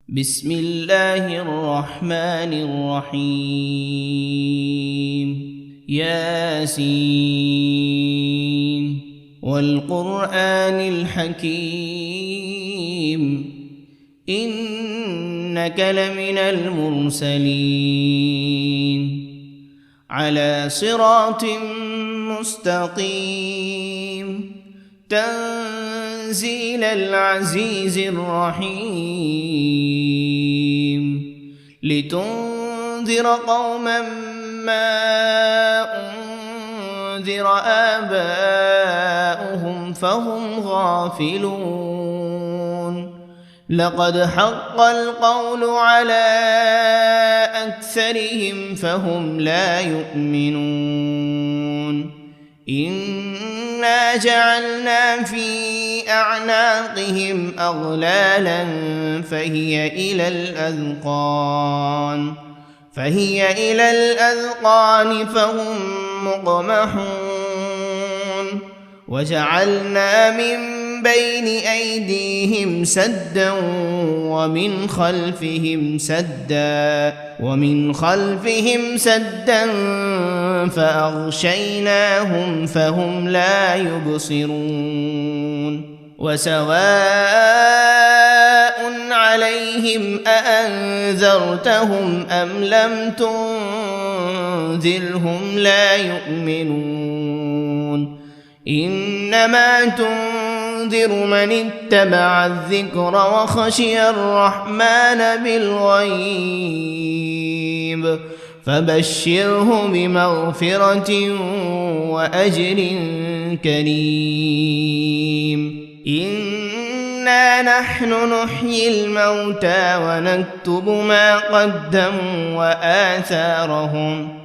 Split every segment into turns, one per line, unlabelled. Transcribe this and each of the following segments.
بسم الله الرحمن الرحيم ياسين والقرآن الحكيم إنك لمن المرسلين على صراط مستقيم تنزيل العزيز الرحيم لتنذر قوما ما أنذر آباؤهم فهم غافلون لقد حق القول على أكثرهم فهم لا يؤمنون إنا جعلنا في أعناقهم أغلالا فهي إلى الأذقان فهم مقمحون وجعلنا من بين أيديهم سدا ومن خلفهم سدا فأغشيناهم فهم لا يبصرون وسواء عليهم أأنذرتهم أم لم تنذرهم لا يؤمنون إنما تنذر من اتبع الذكر وخشي الرحمن بالغيب فبشره بمغفرة وأجر كريم إنا نحن نحيي الموتى ونكتب ما قدموا وآثارهم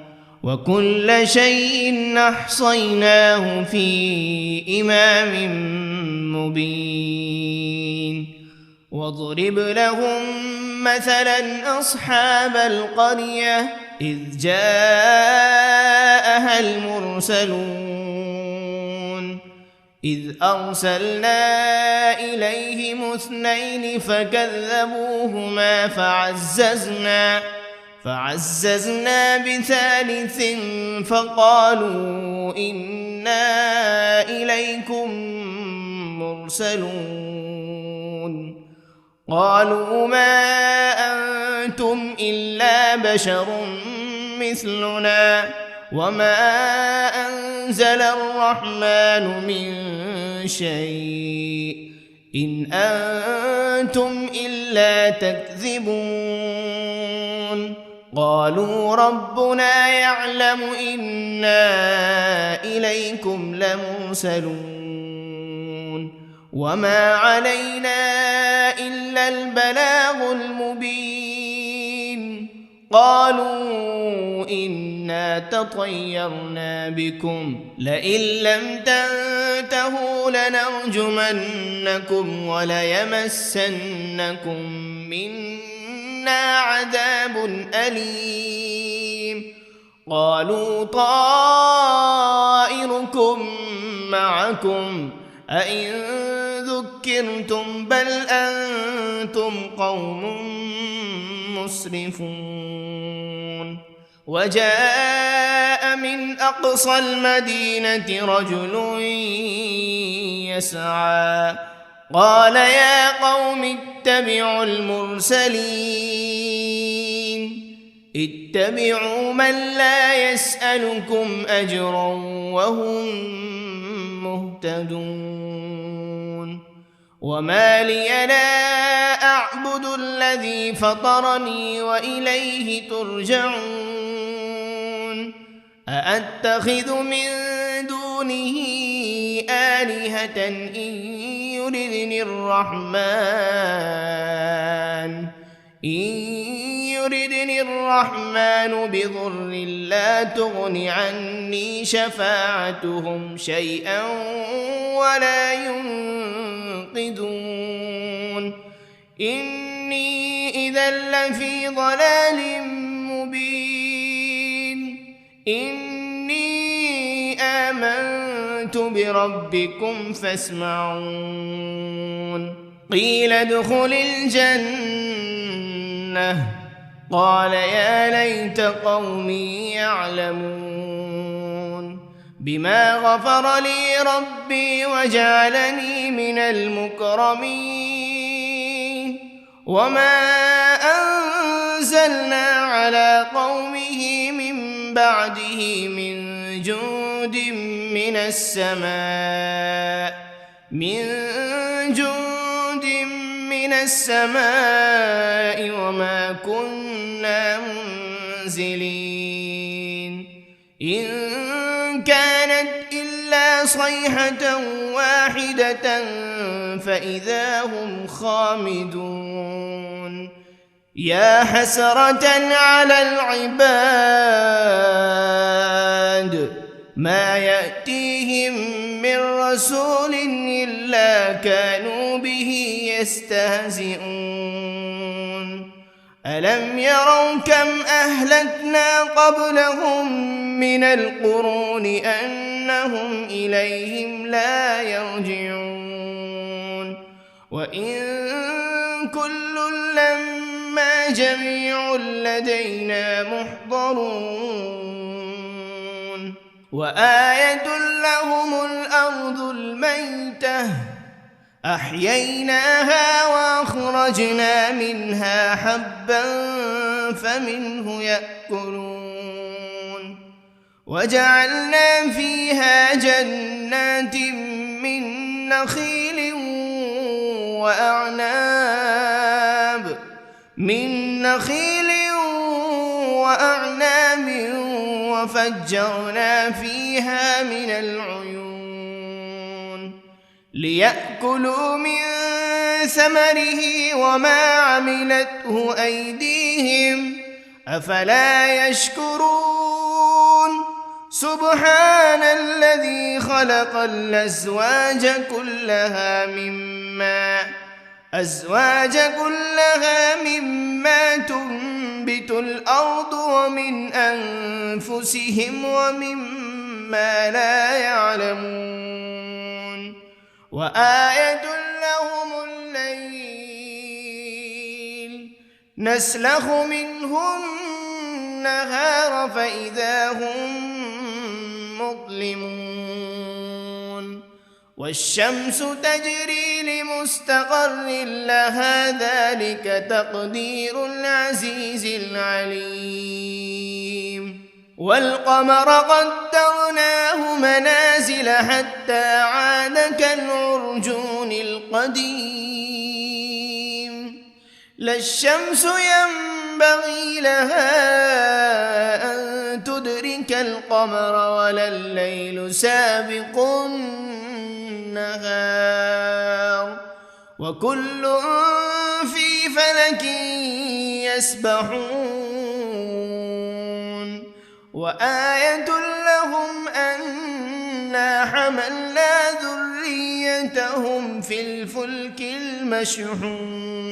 وكل شيء أحصيناه في إمام مبين واضرب لهم مثلا أصحاب القرية إذ جاءها المرسلون إذ أرسلنا إليهم 2 فكذبوهما فعززنا بثالث فقالوا إنا إليكم مرسلون قالوا ما أنتم إلا بشر مثلنا وما أنزل الرحمن من شيء إن أنتم إلا تكذبون قالوا ربنا يعلم إنا إليكم لمرسلون وما علينا إلا البلاغ المبين قالوا إنا تطيرنا بكم لئن لم تنتهوا لنرجمنكم وليمسنكم منا عذاب أليم قالوا طائركم معكم أئن ذكرتم بل أنتم قوم مسرفون وجاء من أقصى المدينة رجل يسعى قال يا قوم اتبعوا المرسلين اتبعوا من لا يسألكم أجرا وهم مهتدون وما لي لا أعبد الذي فطرني وإليه ترجعون أأتخذ من دونه آلهة إن يردني الرحمن بضر لا تغن عني شفاعتهم شيئا ولا ينقذون إني إذا لفي ضلال مبين إني آمنت بربكم فاسمعون قيل ادخل الجنة لأغوينه قال يا ليت قومي يعلمون بما غفر لي ربي وجعلني من المكرمين وما أنزلنا على قومه من بعده من جند من السماء وما كنا منزلين إن كانت إلا صيحة واحدة فإذا هم خامدون يا حسرة على العباد ما يأتيهم من رسول إلا كانوا به يستهزئون ألم يروا كم أهلكنا قبلهم من القرون أنهم إليهم لا يرجعون وإن كل لما جميع لدينا محضرون وآية لهم الأرض الميتة أحييناها وأخرجنا منها حبا فمنه يأكلون وجعلنا فيها جنات من نخيل وأعناب وفجرنا فيها من العيون ليأكلوا من ثمره وما عملته أيديهم أفلا يشكرون سبحان الذي خلق الأزواج كلها مما تنبت الأرض ومن أنفسهم ومما لا يعلمون وآية لهم الليل نسلخ منه النهار فإذا هم مظلمون والشمس تجري لمستقر لها ذلك تقدير العزيز العليم والقمر قدرناه منازل حتى عاد كالعرجون القديم لا الشمس ينبغي لها أن تدرك القمر ولا الليل سابق النهار وكل في فلك يسبحون وآية لهم أنا حملنا ذريتهم في الفلك المشحون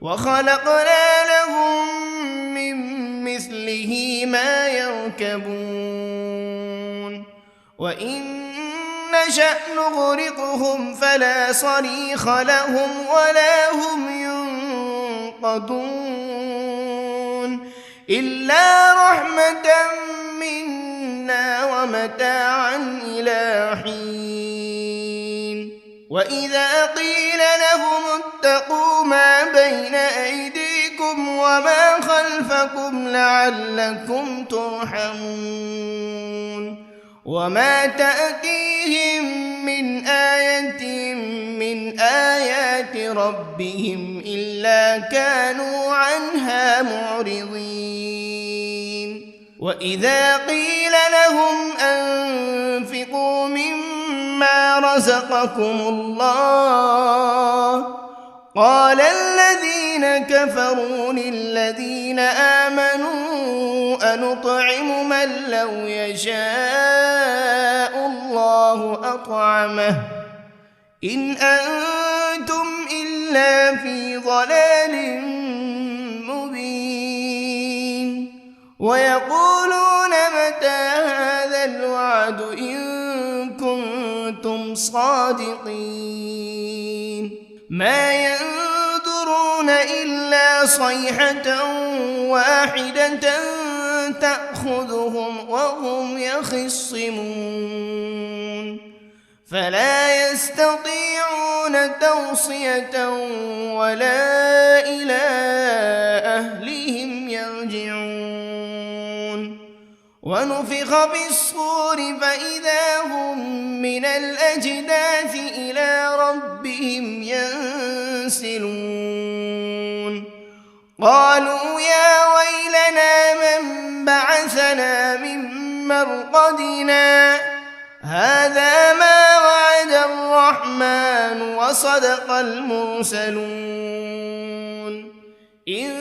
وخلقنا لهم من مثله ما يركبون وإن نشأ نغرقهم فلا صريخ لهم ولا هم ينقذون إلا رحمة منا ومتاعا إلى حين وإذا قيل لهم اتقوا ما بين أيديكم وما خلفكم لعلكم ترحمون وما تأتيهم من آية من آيات ربهم إلا كانوا عنها معرضين وإذا قيل لهم أنفقوا مما رزقكم الله قال الذين كفروا للذين آمنوا أنطعم من لو يشاء الله أطعمه إن أنتم إلا في ضلال مبين ويقولون متى هذا الوعد إن كنتم صادقين ما ينظرون إلا صيحة واحدة تأخذهم وهم يخصمون فلا يستطيعون توصية ولا إلى أهلهم يرجعون ونفخ في الصور فإذا هم من الأجداث إلى ربهم ينسلون قالوا يا ويلنا من بعثنا من مرقدنا هذا ما وعد الرحمن وصدق المرسلون إن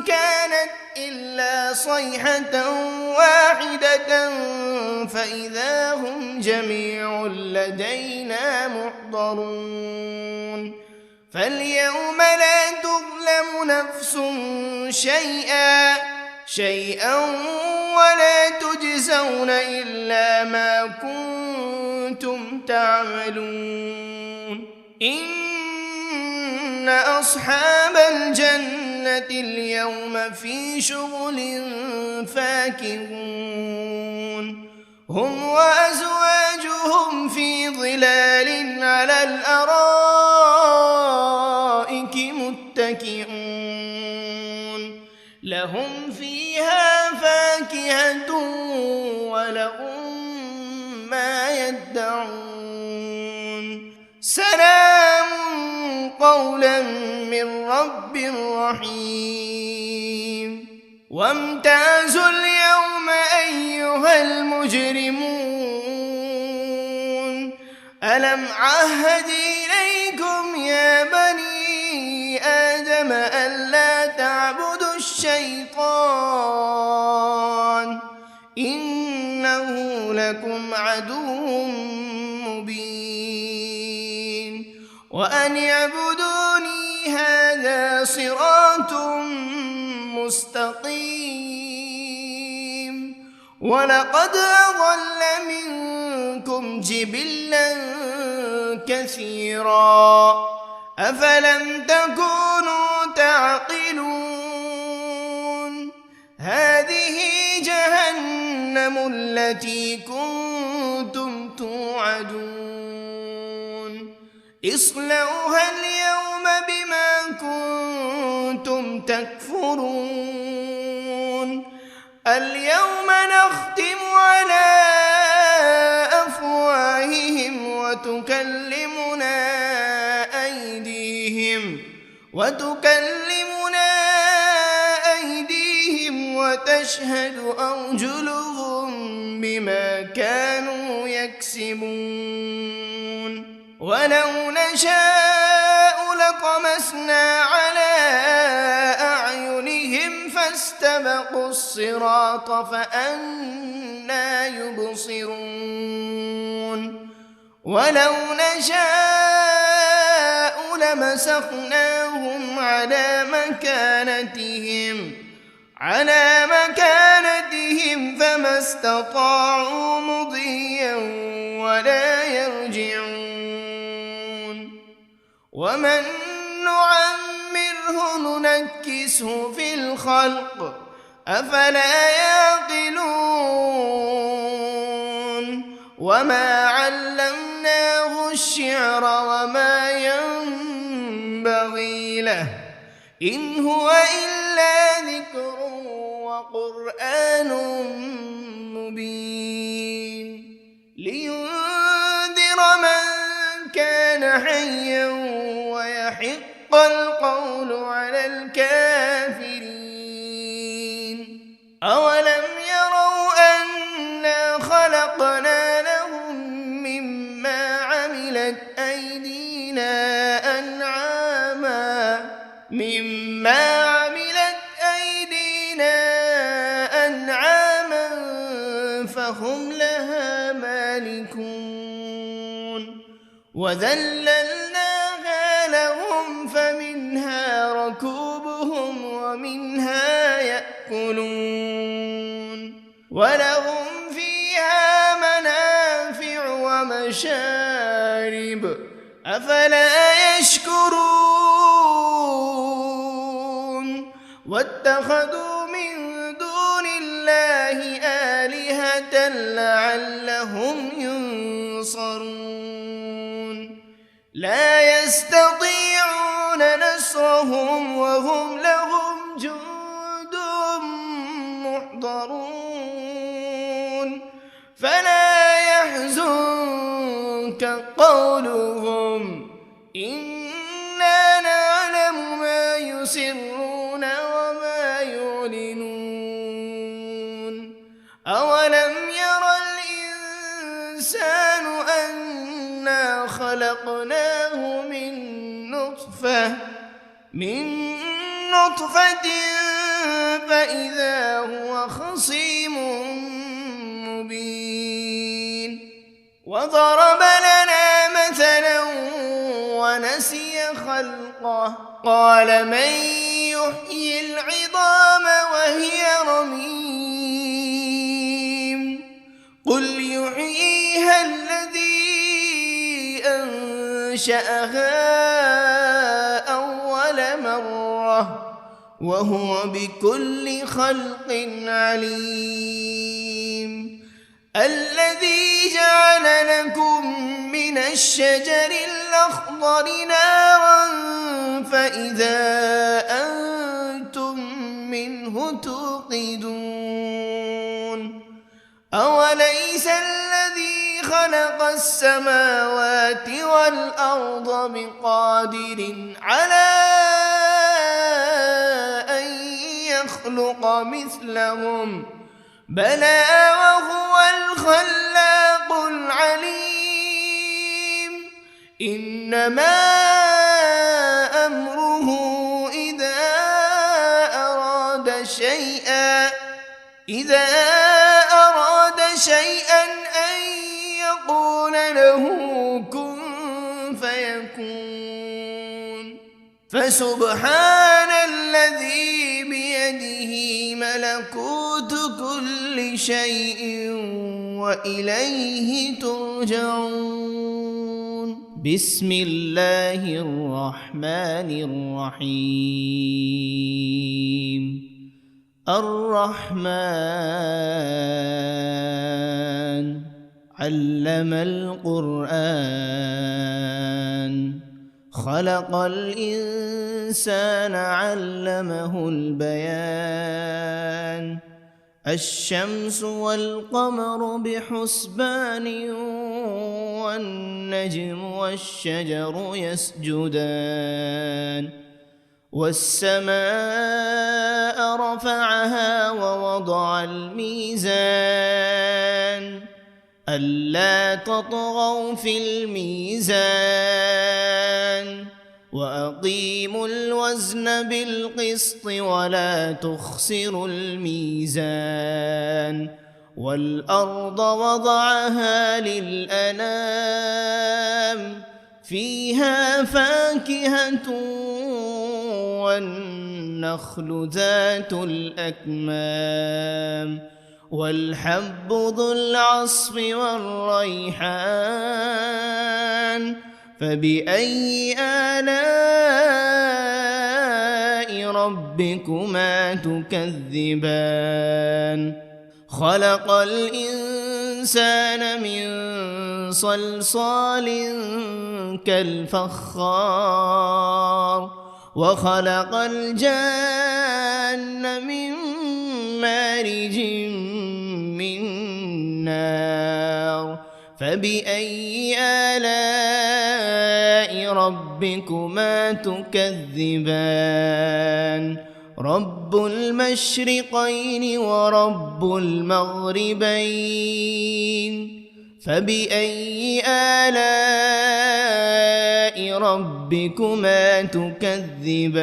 كانت إلا صيحة واحدة فإذا هم جميع لدينا محضرون فاليوم لا تظلم نفس شيئا ولا تجزون إلا ما كنتم تعملون إن أصحاب الجنة اليوم في شغل فاكهون هم وأزواجهم في ظلال على الأرائك متكئون لهم فيها فاكهة ولهم ما يدعون سلام قولا من رب رحيم وامتازوا اليوم أيها المجرمون ألم عهد إليكم يا بني آدم ألا تعبدوا الشيطان إنه لكم عدو مبين وأن اعبدوني هذا صراط مستقيم ولقد أضل منكم جبلا كثيرا أفلم تكونوا تعقلون هذه جهنم التي كنتم توعدون اصلوها اليوم بما كنتم تكفرون اليوم نختم على أفواههم وتكلمنا أيديهم وتشهد أرجلهم بما كانوا يكسبون ولو نشاء لطمسنا على أعينهم فاستبقوا الصراط فأنى يبصرون ولو نشاء لمسخناهم على مكانتهم فما استطاعوا مضيا ولا يرجعون ومن نعمره ننكسه في الخلق أفلا يعقلون وما علمناه الشعر وما ينبغي له إن هو إلا ذكر وقرآن مبين لينذر من كان حيا ويحق القول على الكافرين أولم يروا أنا خلقنا لهم مما عملت أيدينا أنعاما فهم لها مالكون وذللناها لهم فمنها ركوبهم ومنها يأكلون ولهم فيها منافع ومشارب أفلا يشكرون واتخذوا من دون الله آلهة لعلهم ينصرون لا يستطيعون نصرهم وهم لهم جند محضرون فلا يحزنك قولهم إنا نعلم ما يسرون وما يعلنون أولم ير الإنسان أنا خلقناه من نطفة فإذا هو خصيم مبين وضرب لنا مثلا ونسي خلقه قال من يحيي العظام وهي رميم قل يحييها الذي أنشأها أول مرة وهو بكل خلق عليم الذي جعل لكم من الشجر الأخضر نارا فإذا أنتم منه توقدون أوليس الذي خلق السماوات والأرض بقادر على أن يخلق مثلهم بلى وهو الخلاق العليم إنما أمره إذا أراد شيئا أن يقول له كن فيكون فسبحان الذي بيده ملكوت كل شيء وإليه ترجعون بسم الله الرحمن الرحيم الرحمن علم القرآن خلق الإنسان علمه البيان الشمس والقمر بحسبان والنجم والشجر يسجدان والسماء رفعها ووضع الميزان ألا تطغوا في الميزان وأقيموا الوزن بالقسط ولا تخسروا الميزان والأرض وضعها للأنام فيها فاكهة والنخل ذات الأكمام والحب ذو العصف والريحان فبأي آلاء ربكما تكذبان خلق الإنسان من صلصال كالفخار وخلق الجان من مارج من نار فبأي آلاء ربكما تكذبان رب المشرقين ورب المغربين فبأي آلاء ربكما تكذبان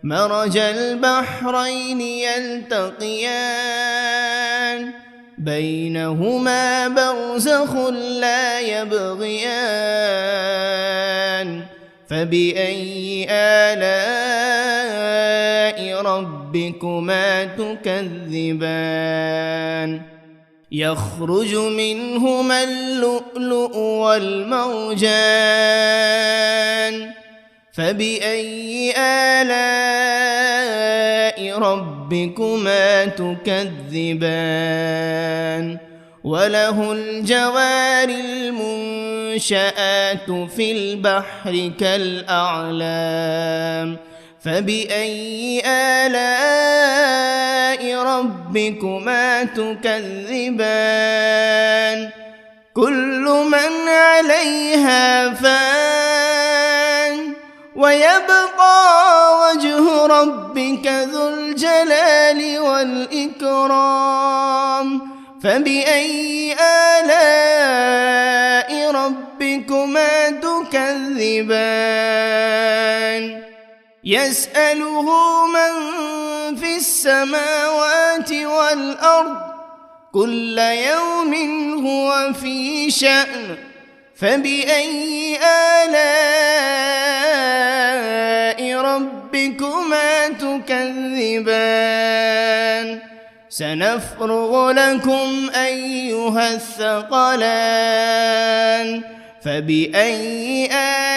مرج البحرين يلتقيان بينهما برزخ لا يبغيان فبأي آلاء ربكما تكذبان يخرج منهما اللؤلؤ والمرجان فبأي آلاء ربكما تكذبان وله الجوار المنشآت في البحر كالأعلام فبأي آلاء ربكما تكذبان كل من عليها فان ويبقى وجه ربك ذو الجلال والإكرام فبأي آلاء ربكما تكذبان يسأله من في السماوات والأرض كل يوم هو في شأن فبأي آلاء ربكما تكذبان سنفرغ لكم أيها الثقلان فبأي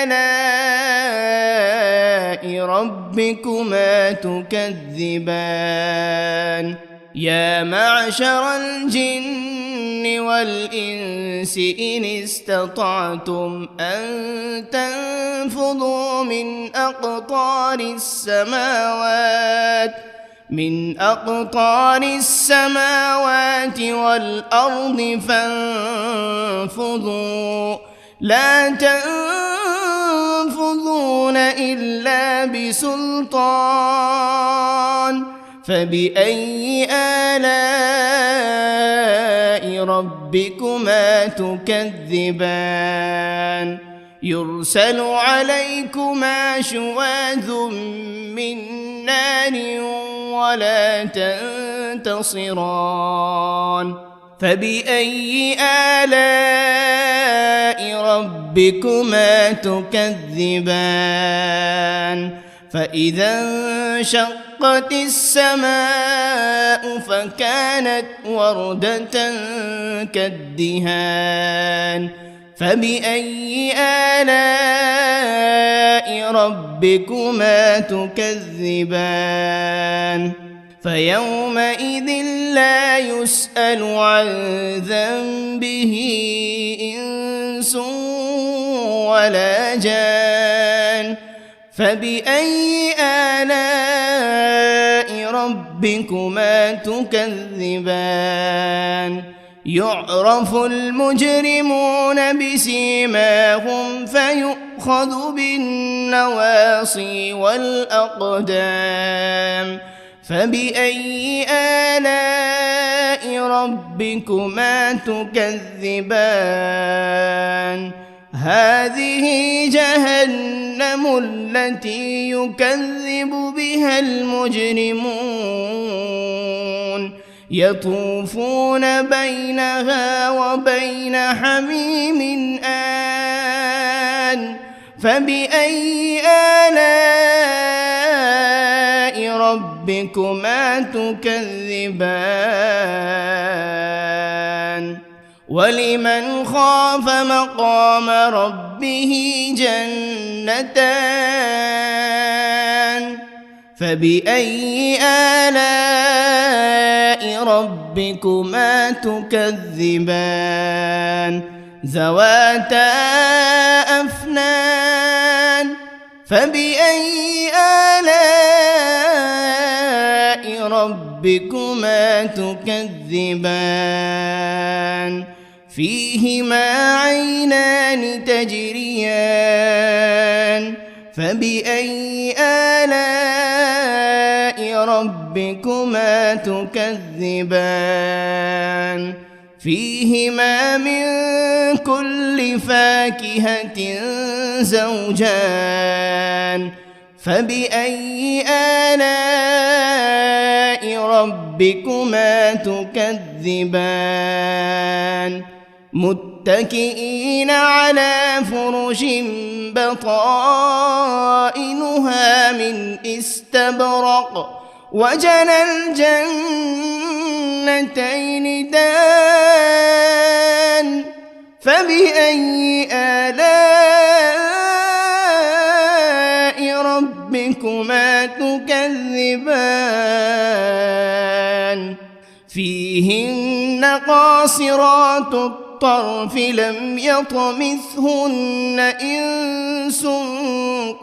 آلاء ربكما تكذبان يا معشر الجن والإنس إن استطعتم أن تنفذوا من أقطار السماوات والأرض فانفذوا لا تنفذون إلا بسلطان فبأي آلاء ربكما تكذبان يرسل عليكما شواذ من نار ولا تنتصران فبأي آلاء ربكما تكذبان فإذا انشقت السماء فكانت وردة كالدهان فبأي آلاء ربكما تكذبان فيومئذ لا يسأل عن ذنبه إنس ولا جان فبأي آلاء ربكما تكذبان يعرف المجرمون بسيماهم فيؤخذ بالنواصي والأقدام فبأي آلاء ربكما تكذبان هذه جهنم التي يكذب بها المجرمون يطوفون بينها وبين حميم آن فبأي آلاء ربكما تكذبان ولمن خاف مقام ربه جنتان فبأي آلاء ربكما تكذبان ذواتا أفنان فبأي آلاء ربكما تكذبان فيهما عينان تجريان فبأي آلاء ربكما تكذبان فيهما من كل فاكهة زوجان فبأي آلاء ربكما تكذبان متكئين على فرش بطائنها من استبرق وجنى الجنتين دان فبأي آلاء ربكما تكذبان فيهن قاصرات الطرف لم يطمثهن إنس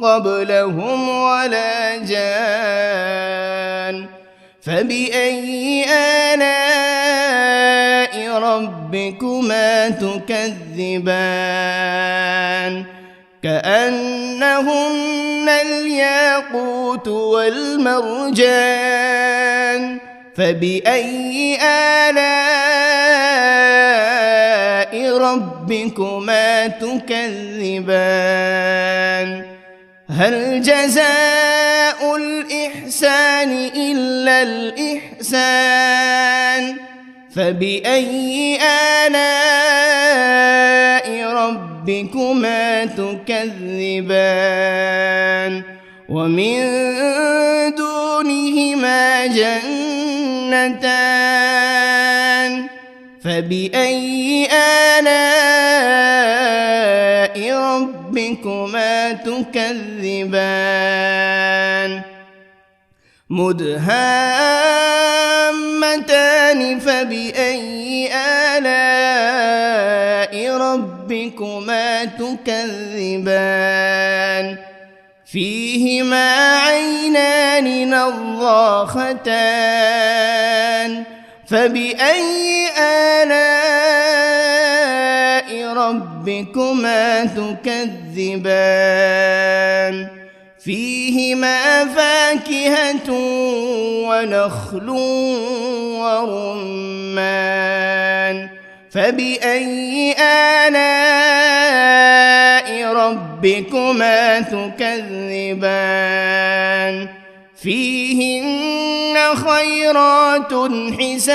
قبلهم ولا جان فبأي آلاء ربكما تكذبان كأنهن الياقوت والمرجان فبأي آلاء ربكما تكذبان هل جزاء الإحسان إلا الإحسان فبأي آلاء ربكما تكذبان ومن دونهما جنتان فبأي آلاء ربكما تكذبان مدهامتان فبأي آلاء ربكما تكذبان فيهما عينان نضاختان فبأي آلاء ربكما تكذبان فيهما فاكهة ونخل ورمان فبأي آلاء ربكما تكذبان فيهن خيرات حسان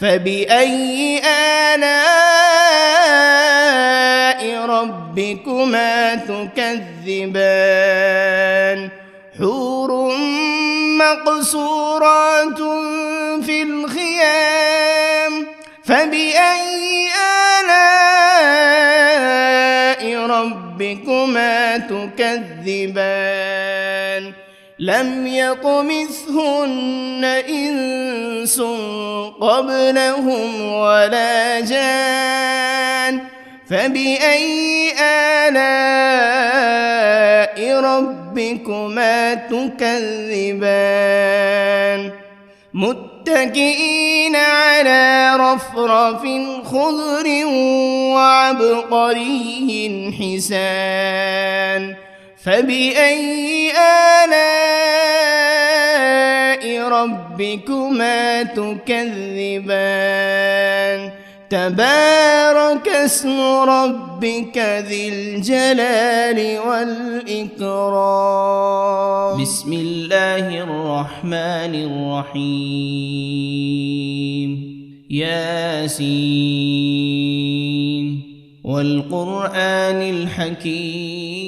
فبأي آلاء ربكما تكذبان حور مقصورات في الخيام فبأي آلاء ربكما تكذبان لم يطمثهن إنس قبلهم ولا جان فبأي آلاء ربكما تكذبان متكئين على رفرف خضر وعبقري حسان فبأي آلاء ربكما تكذبان تبارك اسم ربك ذي الجلال والإكرام
بسم الله الرحمن الرحيم ياسين والقرآن الحكيم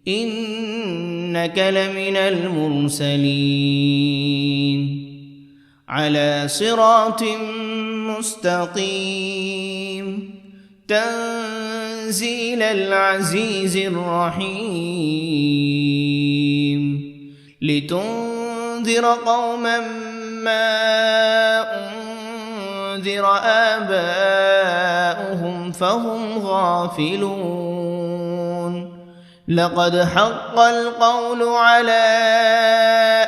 إنك لمن المرسلين على صراط مستقيم تنزيل العزيز الرحيم لتنذر قوما ما أنذر آباؤهم فهم غافلون لقد حق القول على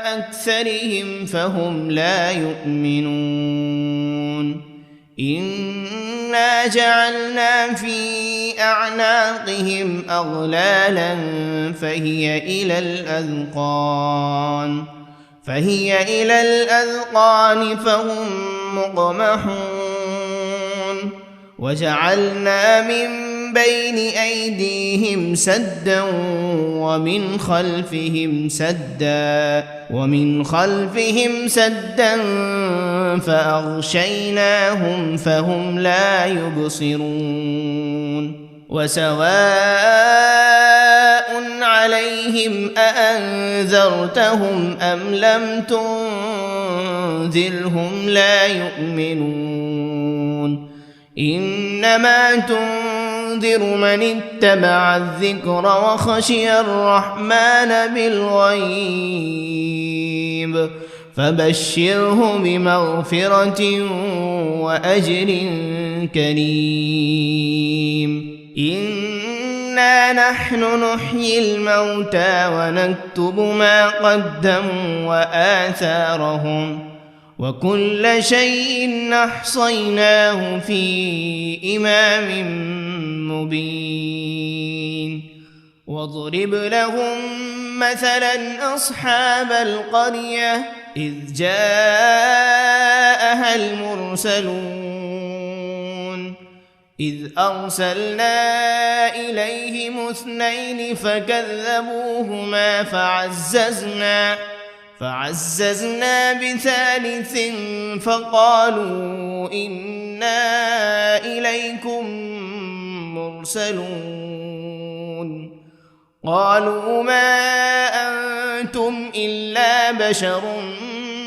أكثرهم فهم لا يؤمنون إنا جعلنا في أعناقهم أغلالا فهي إلى الأذقان فهم مقمحون وجعلنا من بين أيديهم سدا ومن خلفهم سدا فأغشيناهم فهم لا يبصرون وسواء عليهم أأنذرتهم أم لم تنذرهم لا يؤمنون إنما تنذر تنذر من اتبع الذكر وخشي الرحمن بالغيب فبشره بمغفرة وأجر كريم إنا نحن نحيي الموتى ونكتب ما قدموا وآثارهم وكل شيء أحصيناه في إمام مبين واضرب لهم مثلا أصحاب القرية إذ جاءها المرسلون إذ أرسلنا إليهم 2 فكذبوهما فعززنا ب3 فقالوا إنا إليكم مرسلون قالوا ما أنتم إلا بشر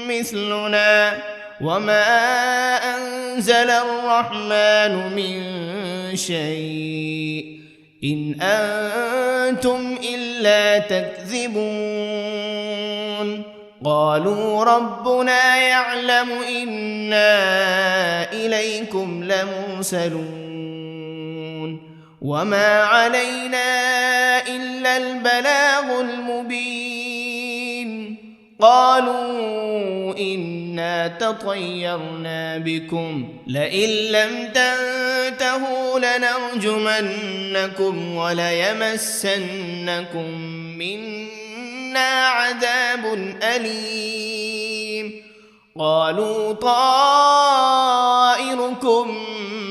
مثلنا وما أنزل الرحمن من شيء إن أنتم إلا تكذبون قالوا ربنا يعلم إنا إليكم لمرسلون وما علينا إلا البلاغ المبين قالوا إنا تطيرنا بكم لئن لم تنتهوا لنرجمنكم وليمسنكم منا عذاب أليم قالوا طائركم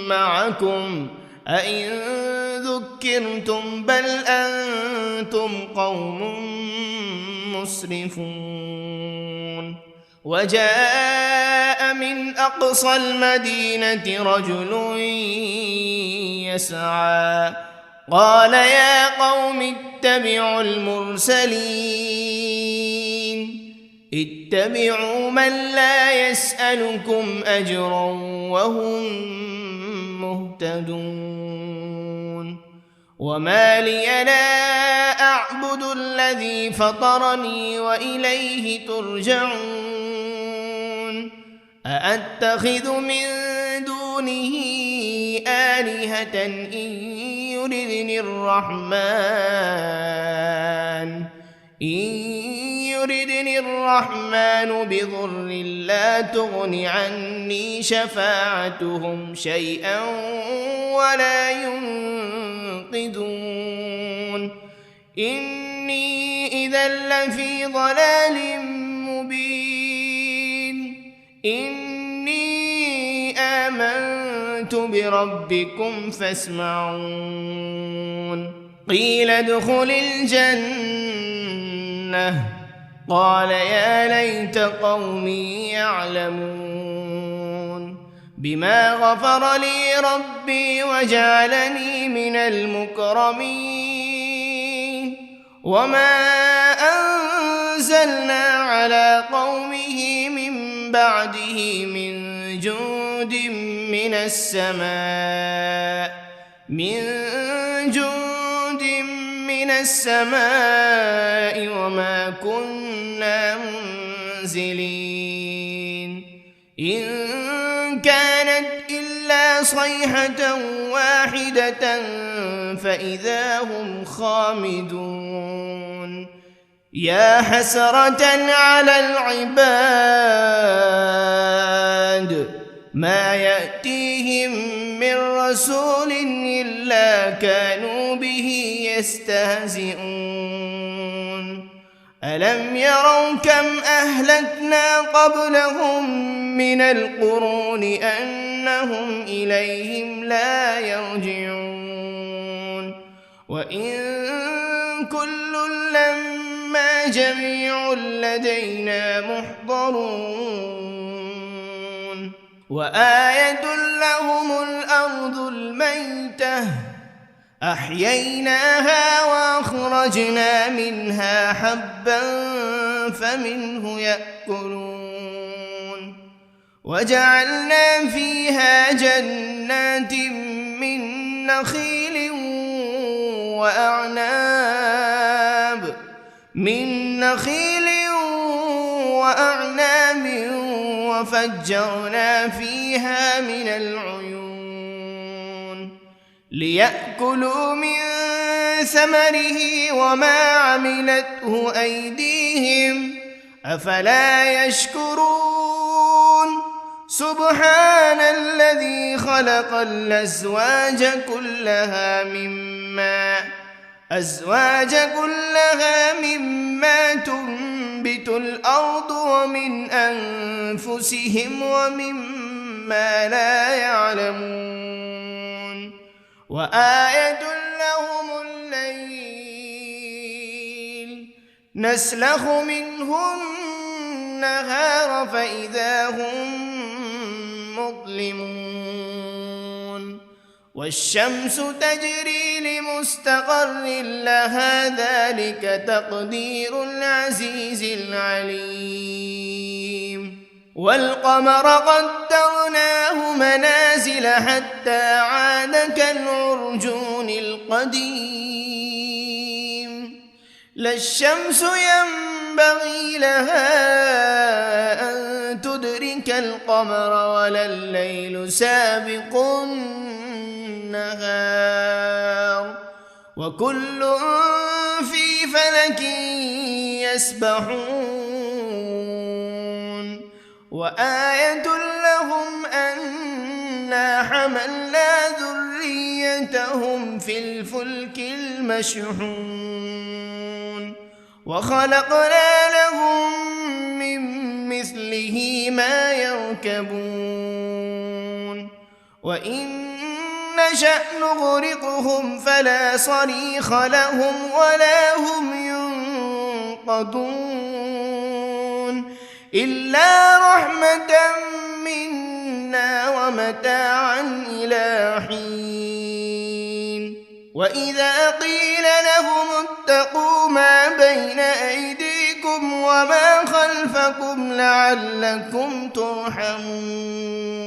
معكم أئن ذكرتم بل أنتم قوم مسرفون وجاء من أقصى المدينة رجل يسعى قال يا قوم اتبعوا المرسلين اتبعوا من لا يسألكم أجرا وهم مهتدون وما لي لا أعبد الذي فطرني وإليه ترجعون أأتخذ من دونه آلهة إن يردني الرحمن بضر لا تغن عني شفاعتهم شيئا ولا ينقذون إني إذا لفي ضلال مبين إني آمنت بربكم فاسمعون قيل ادخل الجنة قال يا ليت قومي يعلمون بما غفر لي ربي وجعلني من المكرمين وما أنزلنا على قومه من بعده من جند من السماء وما كنا منزلين إن كانت إلا صيحة واحدة فإذا هم خامدون يا حسرة على العباد ما يأتيهم من رسول إلا كانوا به يستهزئون ألم يروا كم أهلكنا قبلهم من القرون أنهم إليهم لا يرجعون وإن كل لما جميع لدينا محضرون وآية لهم الأرض الميتة أحييناها وأخرجنا منها حبا فمنه يأكلون وجعلنا فيها جنات من نخيل
وأعناب من نخيل وأعناب وفجرنا فيها من العيون ليأكلوا من ثمره وما عملته أيديهم أفلا يشكرون سبحان الذي خلق الأزواج كلها مما تنبت الأرض ومن أنفسهم ومما لا يعلمون وآية لهم الليل نسلخ منه النهار فإذا هم مظلمون والشمس تجري لمستقر لها ذلك تقدير العزيز العليم والقمر قدرناه منازل حتى عاد كالعرجون القديم لا الشمس ينبغي لها أن تدرك القمر ولا الليل سابق النهار وكل في فلك يسبحون وآية لهم أنا حملنا ذريتهم في الفلك المشحون وخلقنا لهم من مثله ما يركبون وإن نشأ نغرقهم فلا صريخ لهم ولا هم ينقذون إلا رحمة منا ومتاعا إلى حين وإذا قيل لهم اتقوا ما بين أيديكم وما خلفكم لعلكم ترحمون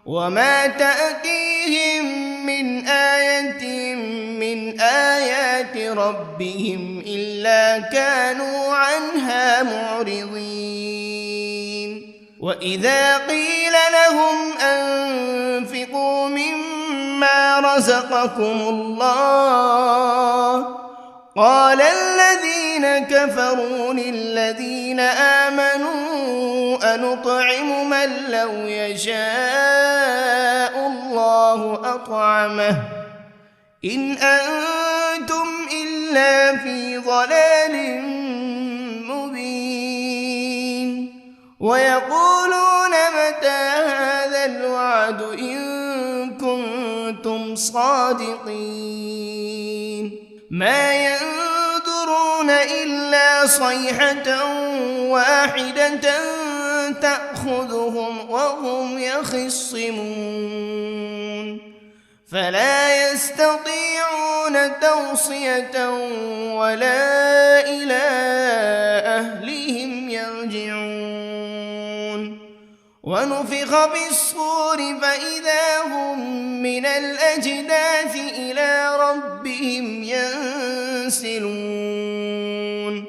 وما تأتيهم من آية من آيات ربهم إلا كانوا عنها معرضين وإذا قيل لهم أنفقوا مما رزقكم الله قال الذين كفروا للذين آمنوا أنطعم من لو يشاء الله أطعمه إن أنتم إلا في ضلال مبين ويقولون متى هذا الوعد إن كنتم صادقين ما ينظرون إلا صيحة واحدة تأخذهم وهم يخصمون فلا يستطيعون توصية ولا إلى أهلهم يرجعون ونفخ بالصور فإذا هم من الأجداث إلى ربهم ينسلون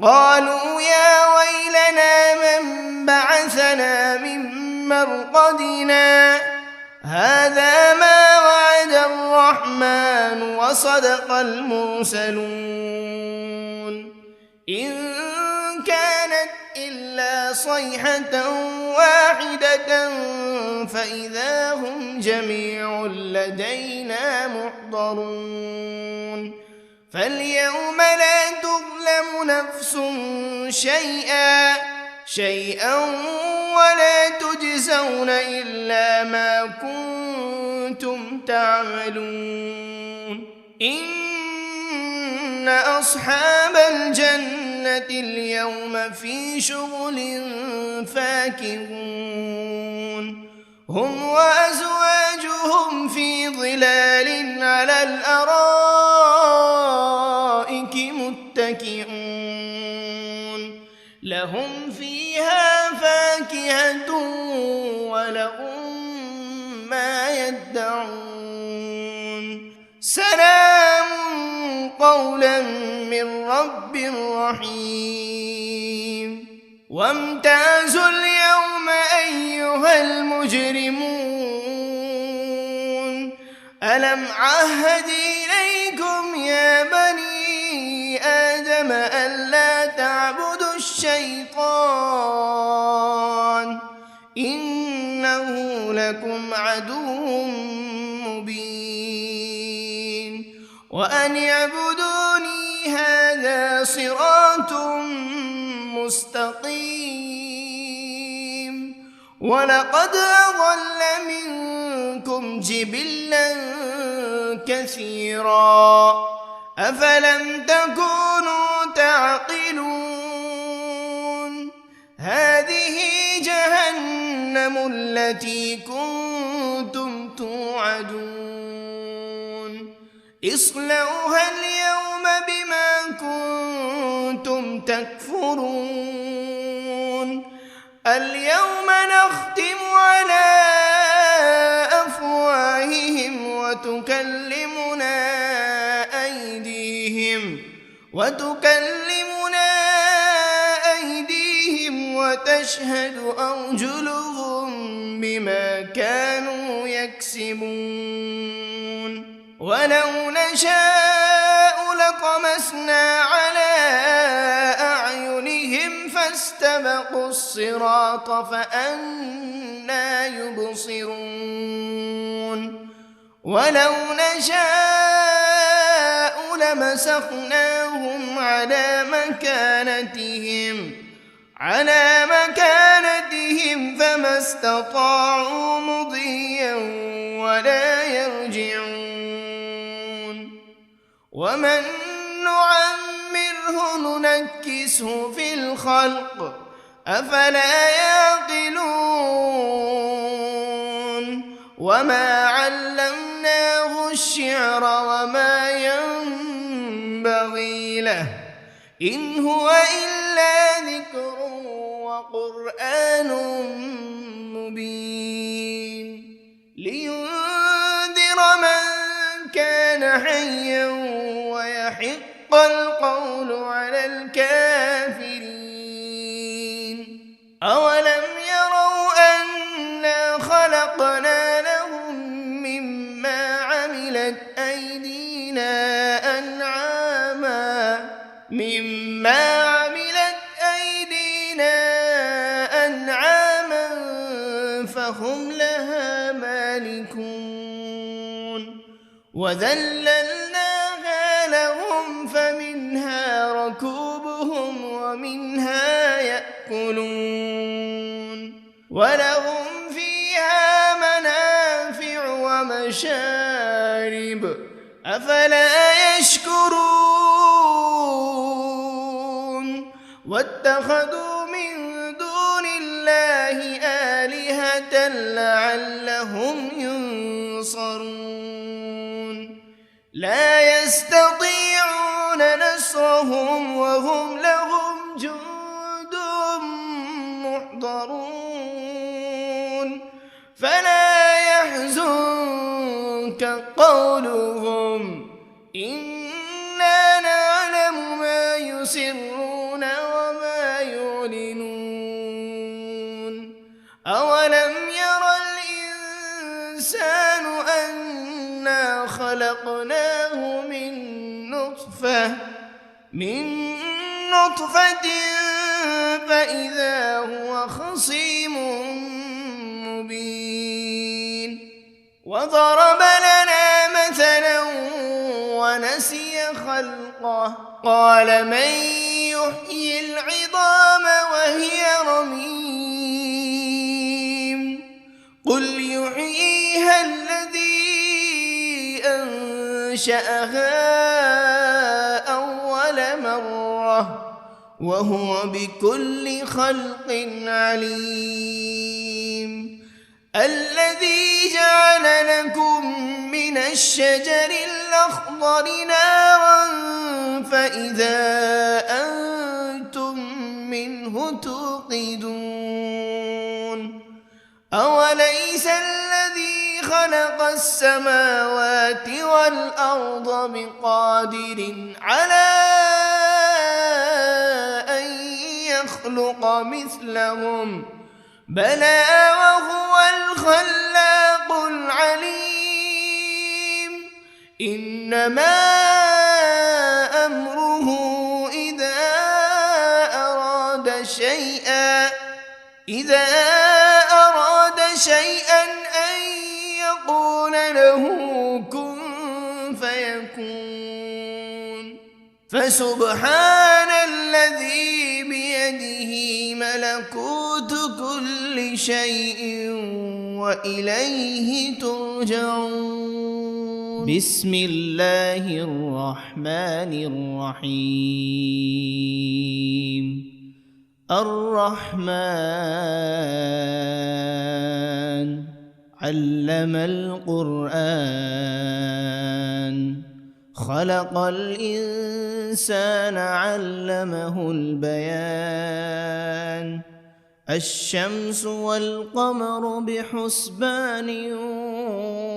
قالوا يا ويلنا من بعثنا من مرقدنا هذا ما وعد الرحمن وصدق المرسلون إن كانت إلا صيحة واحدة فإذا هم جميع لدينا محضرون فاليوم لا تظلم نفس شيئا ولا تجزون إلا ما كنتم تعملون إن أصحاب الجنة اليوم في شغل فاكهون هم وأزواجهم في ظلال على الأرائك متكئون لهم فيها فاكهة ولهم ما يدعون سلام قولا من رب رحيم وامتازوا اليوم أيها المجرمون ألم عهد إليكم يا بني آدم ألا تعبدوا الشيطان إنه لكم عدو مبين وأن اعبدوني هذا صراط مستقيم ولقد أضل منكم جبلا كثيرا أفلم تكونوا تعقلون هذه جهنم التي كنتم توعدون اصلوها اليوم بما كنتم تكفرون اليوم نختم على أفواههم وتكلمنا أيديهم وتشهد أرجلهم بما كانوا يكسبون ولو نشاء لطمسنا على أعينهم فاستبقوا الصراط فأنى يبصرون ولو نشاء لمسخناهم على مكانتهم فما استطاعوا مضيا ولا يرجعون ومن نعمره ننكسه في الخلق أفلا يعقلون وما علمناه الشعر وما ينبغي له إن هو إلا ذكر وقرآن مبين لينذر من كان حيا ويحق القول على الكافرين أولم يروا أنا خلقنا لهم مما عملت أيدينا أنعاما فهم لها مالكون وذللناها لهم فمنها ركوبهم ومنها يأكلون ولهم فيها منافع ومشارب أفلا يشكرون واتخذوا من دون الله آلهة لعلهم ينصرون لا يستطيعون نصرهم وهم لهم جند محضرون فلا يحزنك قولهم إنا نعلم ما يسرون وما يعلنون أولم ير الإنسان أنا خلقناه من نطفة فإذا هو خصيم مبين وضرب لنا مثلا ونسي خلقه قال من يحيي العظام وهي رميم قل يحييها الذي أنشأها أول مرة وهو بكل خلق عليم الذي جعل لكم من الشجر الأخضر نارا فإذا أنتم منه توقدون أوليس الذي خلق خلق السماوات والأرض بقادر على أن يخلق مثلهم بلى وهو الخلاق العليم إنما أمره إذا أراد شيئا أن يقول له كن فيكون فسبحان الذي بيده ملكوت كل شيء وإليه ترجعون بسم الله الرحمن الرحيم الرحمن علم القرآن خلق الإنسان علمه البيان الشمس والقمر بحسبان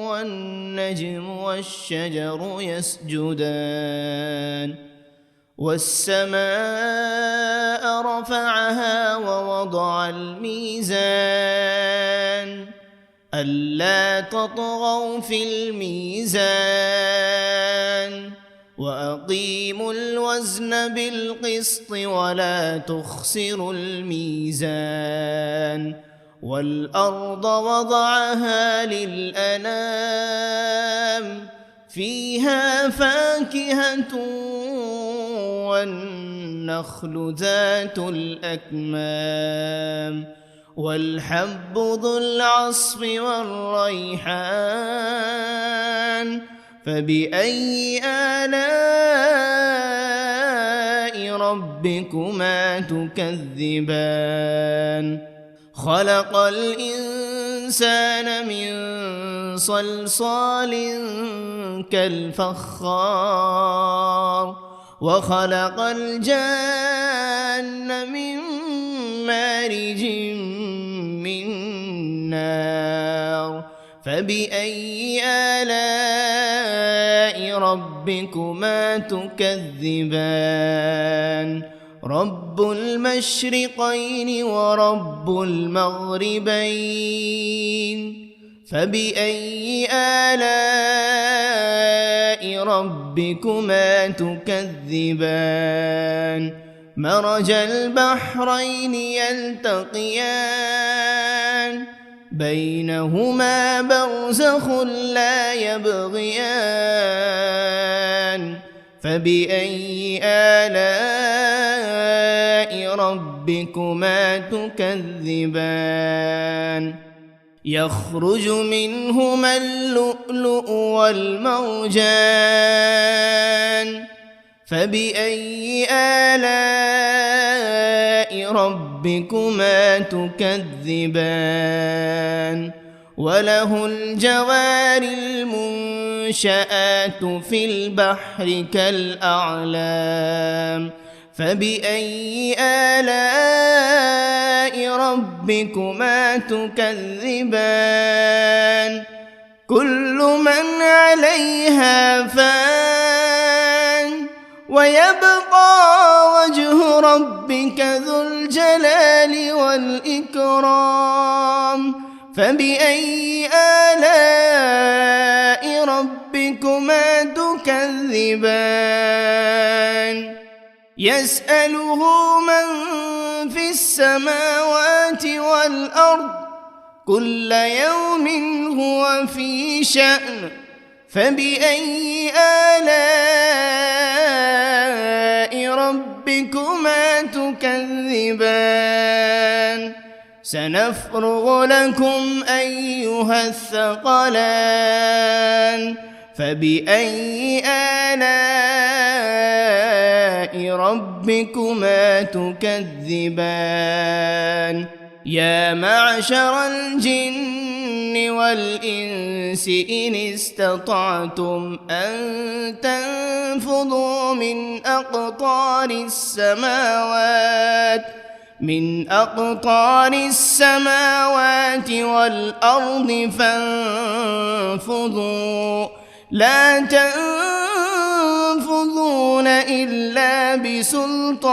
والنجم والشجر يسجدان والسماء رفعها ووضع الميزان ألا تطغوا في الميزان وأقيموا الوزن بالقسط ولا تخسروا الميزان والأرض وضعها للأنام فيها فاكهة والنخل ذات الأكمام والحب ذو العصف والريحان فبأي آلاء ربكما تكذبان خلق الإنسان من صلصال كالفخار وخلق الجان من مارج من نار فبأي آلاء ربكما تكذبان رب المشرقين ورب المغربين فبأي آلاء ربكما تكذبان مرج البحرين يلتقيان بينهما برزخ لا يبغيان فبأي آلاء ربكما تكذبان يخرج منهما اللؤلؤ والمرجان فبأي آلاء ربكما تكذبان وله الجوار المنشآت في البحر كالأعلام فبأي آلاء ربكما تكذبان كل من عليها فان ويبقى وجه ربك ذو الجلال والإكرام فبأي آلاء ربكما تكذبان يسأله من في السماوات والأرض كل يوم هو في شأن فبأي آلاء ربكما تكذبان سنفرغ لكم أيها الثقلان فبأي آلاء ربكما تكذبان يا معشر الجن والإنس إن استطعتم أن تنفذوا من أقطار السماوات من أقطار السماوات والأرض فانفضوا لا تنفذون إلا بسلطان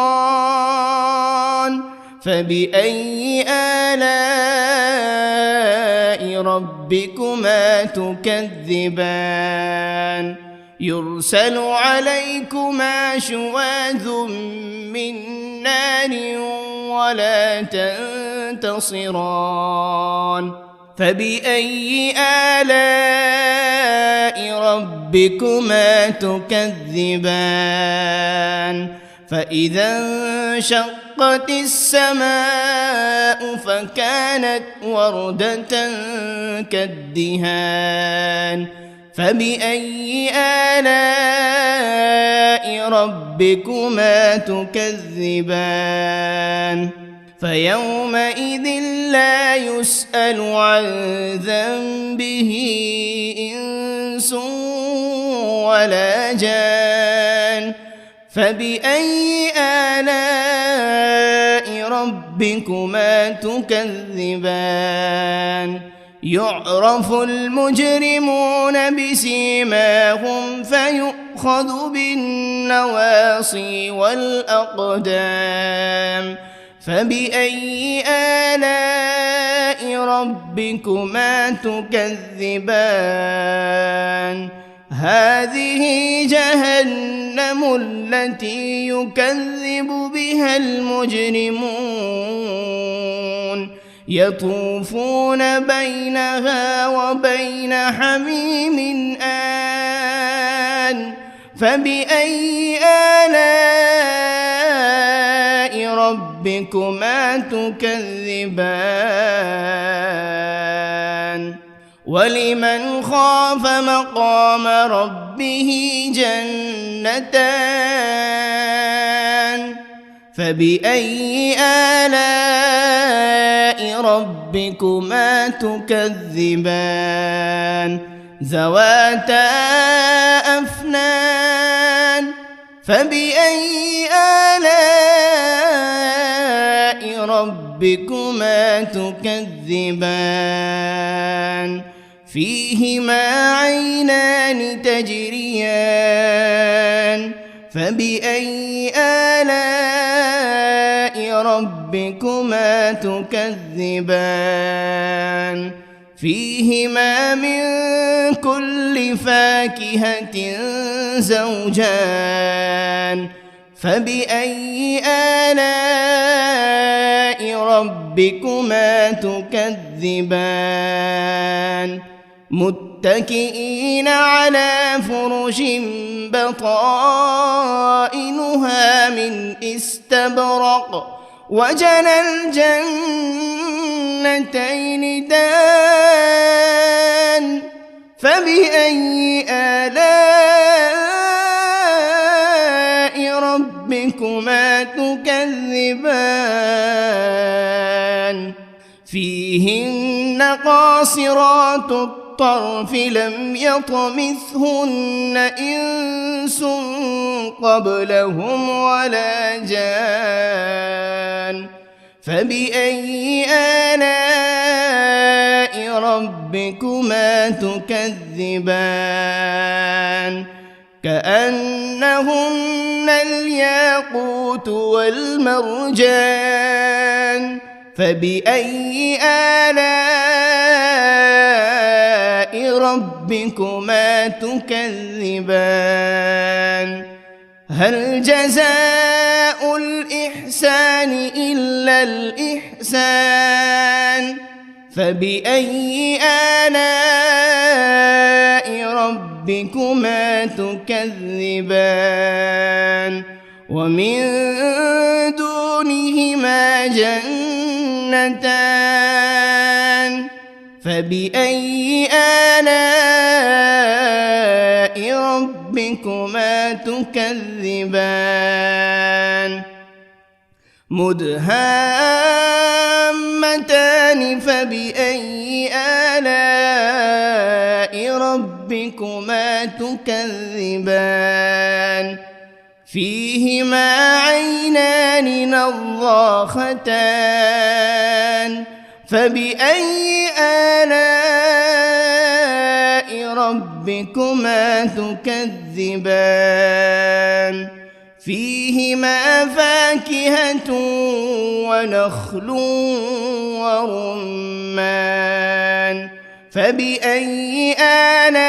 فبأي آلاء ربكما تكذبان يرسل عليكما شواذ من نار ولا تنتصران فبأي آلاء ربكما تكذبان فإذا انشقت السماء فكانت وردة كالدهان فبأي آلاء ربكما تكذبان فيومئذ لا يسأل عن ذنبه إنس ولا جان فبأي آلاء ربكما تكذبان يعرف المجرمون بسيماهم فيؤخذ بالنواصي والأقدام فبأي آلاء ربكما تكذبان هذه جهنم التي يكذب بها المجرمون يطوفون بينها وبين حميم آن فبأي آلاء ربكما تكذبان ولمن خاف مقام ربه جنتان فبأي آلاء ربكما تكذبان ذواتا أفنان فبأي آلاء ربكما تكذبان فيهما عينان تجريان فبأي آلاء ربكما تكذبان فيهما من كل فاكهة زوجان فبأي آلاء ربكما تكذبان متكئين على فرش بطائنها من استبرق وجنى الجنتين دان فبأي آلاء ربكما تكذبان فيهن قاصرات الطرف لم يطمثهن إنس قبلهم ولا جان فبأي آلاء ربكما تكذبان كأنهن الياقوت والمرجان فبأي آلاء ربكما تكذبان هل جزاء الإحسان إلا الإحسان فبأي آلاء ربكما تكذبان ومن دونهما جنتان فبأي آلاء ربكما تكذبان مدهامتان فبأي آلاء ربكما تكذبان فيهما عينان الميزان نضاختان فبأي آلاء ربكما تكذبان فيهما فاكهة ونخل ورمان فبأي آلاء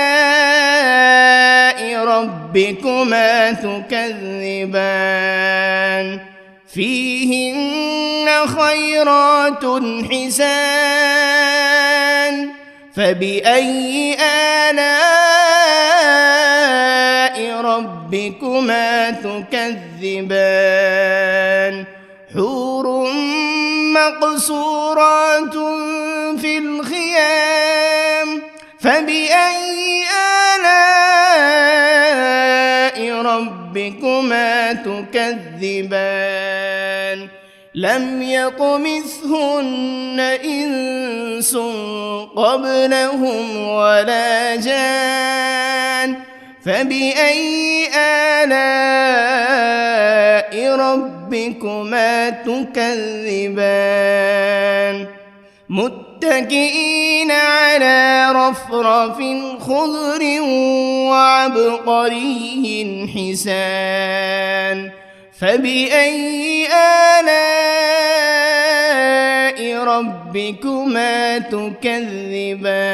ربكما تكذبان فيهن خيرات حسان فبأي آلاء ربكما تكذبان حور مقصورات في الخيام فبأي آلاء ربكما تكذبان لم يطمثهن إنس قبلهم ولا جان فبأي آلاء ربكما تكذبان متكئين على رفرف خضر وعبقري حسان فبأي آلاء ربكما تكذبان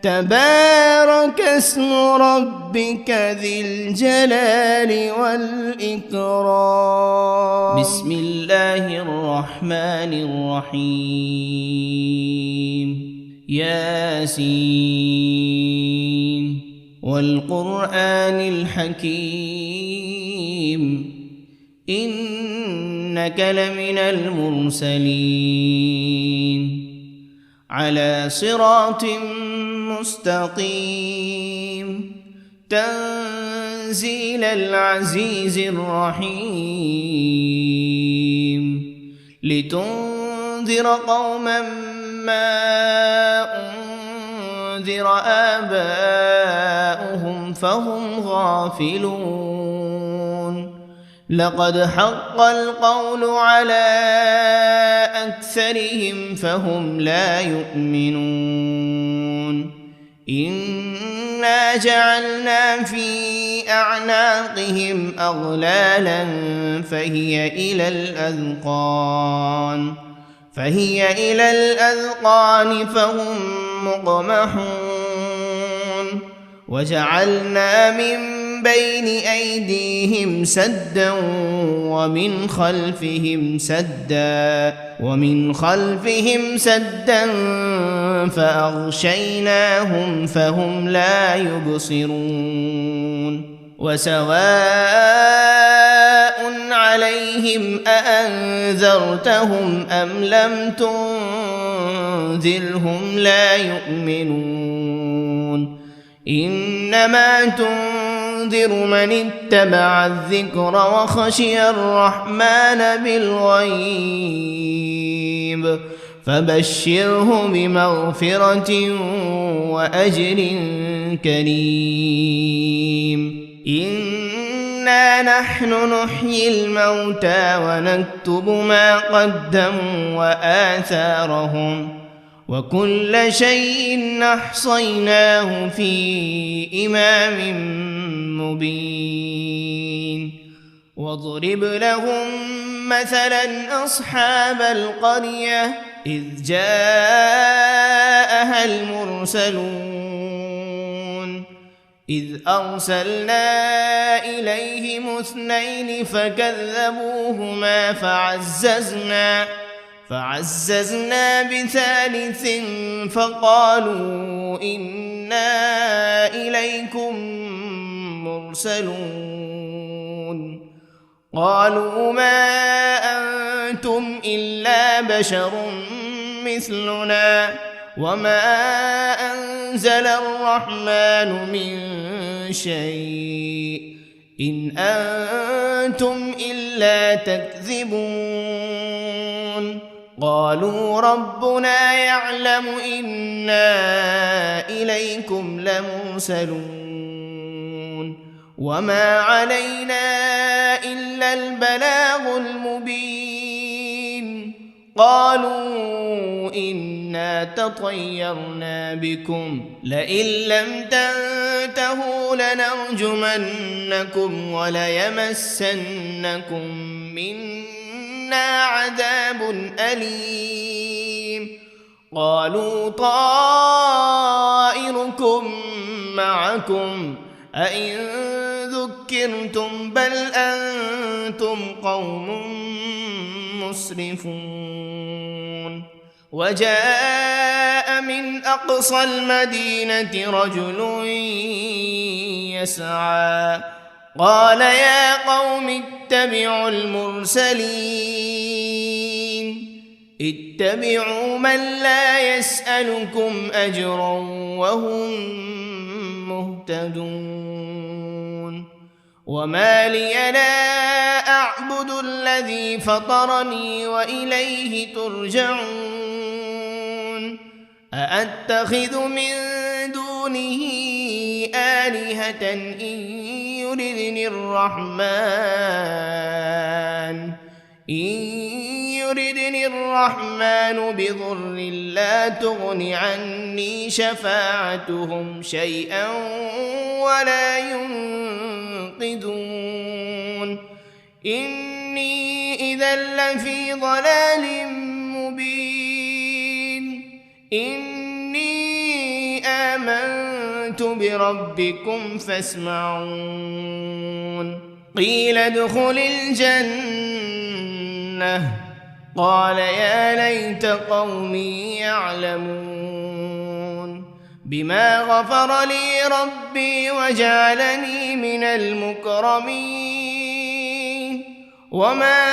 تبارك اسم ربك ذي الجلال والإكرام
بسم الله الرحمن الرحيم ياسين والقرآن الحكيم إنك لمن المرسلين على صراط مستقيم تنزيل العزيز الرحيم لتنذر قوما ما أنذر آباؤهم فهم غافلون لقد حق القول على أكثرهم فهم لا يؤمنون إنا جعلنا في أعناقهم أغلالا فهي إلى الأذقان فهم مقمحون وجعلنا من بين أيديهم سدا ومن خلفهم سدا فأغشيناهم فهم لا يبصرون وسواء عليهم أأنذرتهم أم لم تنذرهم لا يؤمنون إنما تنذر من اتبع الذكر وخشي الرحمن بالغيب فبشره بمغفرة وأجر كريم إنا نحن نحيي الموتى ونكتب ما قدموا وآثارهم وكل شيء أحصيناه في إمام مبين واضرب لهم مثلا أصحاب القرية إذ جاءها المرسلون إذ أرسلنا إليهم 2 فكذبوهما فعززنا ب3 فقالوا إنا إليكم مرسلون قالوا ما أنتم إلا بشر مثلنا وما أنزل الرحمن من شيء إن أنتم إلا تكذبون قالوا ربنا يعلم إنا إليكم لمرسلون وما علينا إلا
إلا البلاغ المبين قالوا إنا تطيرنا بكم لئن لم تنتهوا لنرجمنكم وليمسنكم منا عذاب أليم قالوا طائركم معكم أئن ذكرتم بل أنتم قوم مسرفون وجاء من أقصى المدينة رجل يسعى قال يا قوم اتبعوا المرسلين اتبعوا من لا يسألكم أجرا وهم مهتدون وما لي لا أعبد الذي فطرني وإليه ترجعون أأتخذ من دونه آلهة إن يردني الرحمن بضر لا تغن عني شفاعتهم شيئا ولا ينقذون إني إذا لفي ضلال مبين إني آمنت بربكم فاسمعون قيل ادخل الجنة قال يا ليت قومي يعلمون بما غفر لي ربي وجعلني من المكرمين وما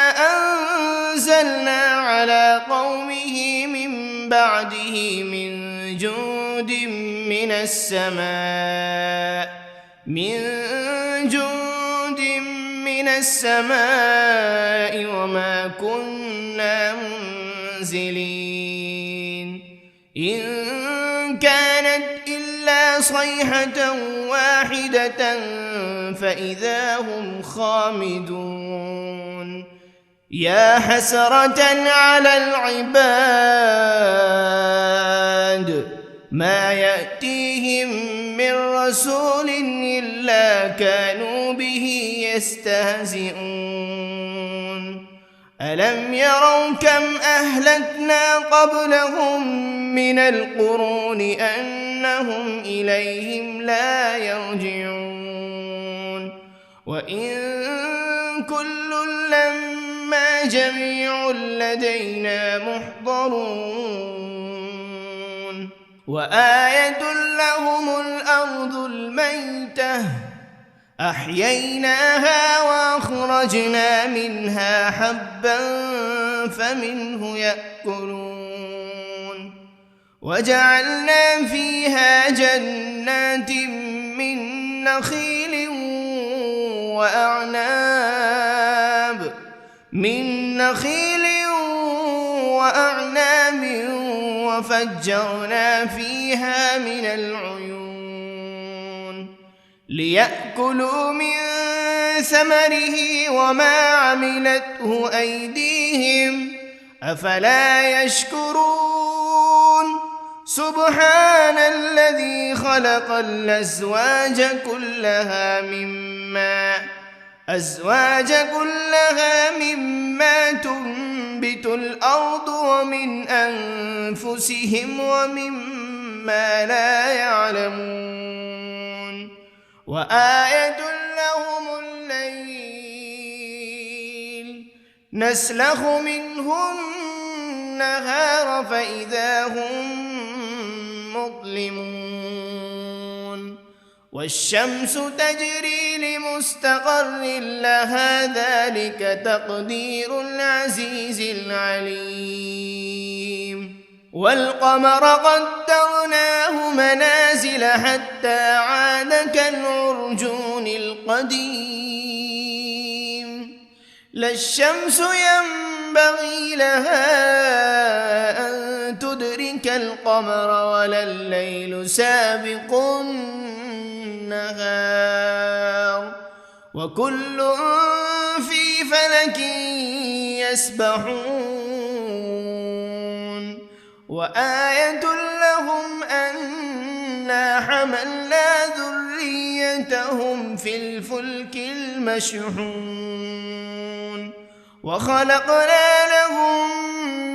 أنزلنا على قومه من بعده من جند من السماء وما كنا منزلين إن كانت إلا صيحة واحدة فإذا هم خامدون يا حسرة على العباد ما يأتيهم من رسول إلا كانوا به يستهزئون ألم يروا كم أهلكنا قبلهم من القرون أنهم إليهم لا يرجعون وإن كل لما جميع لدينا محضرون وآية لهم الأرض الميتة أحييناها وأخرجنا منها حبا فمنه يأكلون وجعلنا فيها جنات من نخيل وأعناب وفجرنا فيها من العيون ليأكلوا من ثمره وما عملته أيديهم أفلا يشكرون سبحان الذي خلق الأزواج كلها مما تنبت الأرض ومن أنفسهم ومما لا يعلمون وآية لهم الليل نسلخ منه النهار فإذا هم مظلمون والشمس تجري لمستقر لها ذلك تقدير العزيز العليم والقمر قدرناه منازل حتى عاد كالعرجون القديم لا الشمس ينبغي لها أن تدرك القمر ولا الليل سابق النهار وكل فلك يسبحون وآية لهم أنا حملنا ذريتهم في الفلك المشحون وخلقنا لهم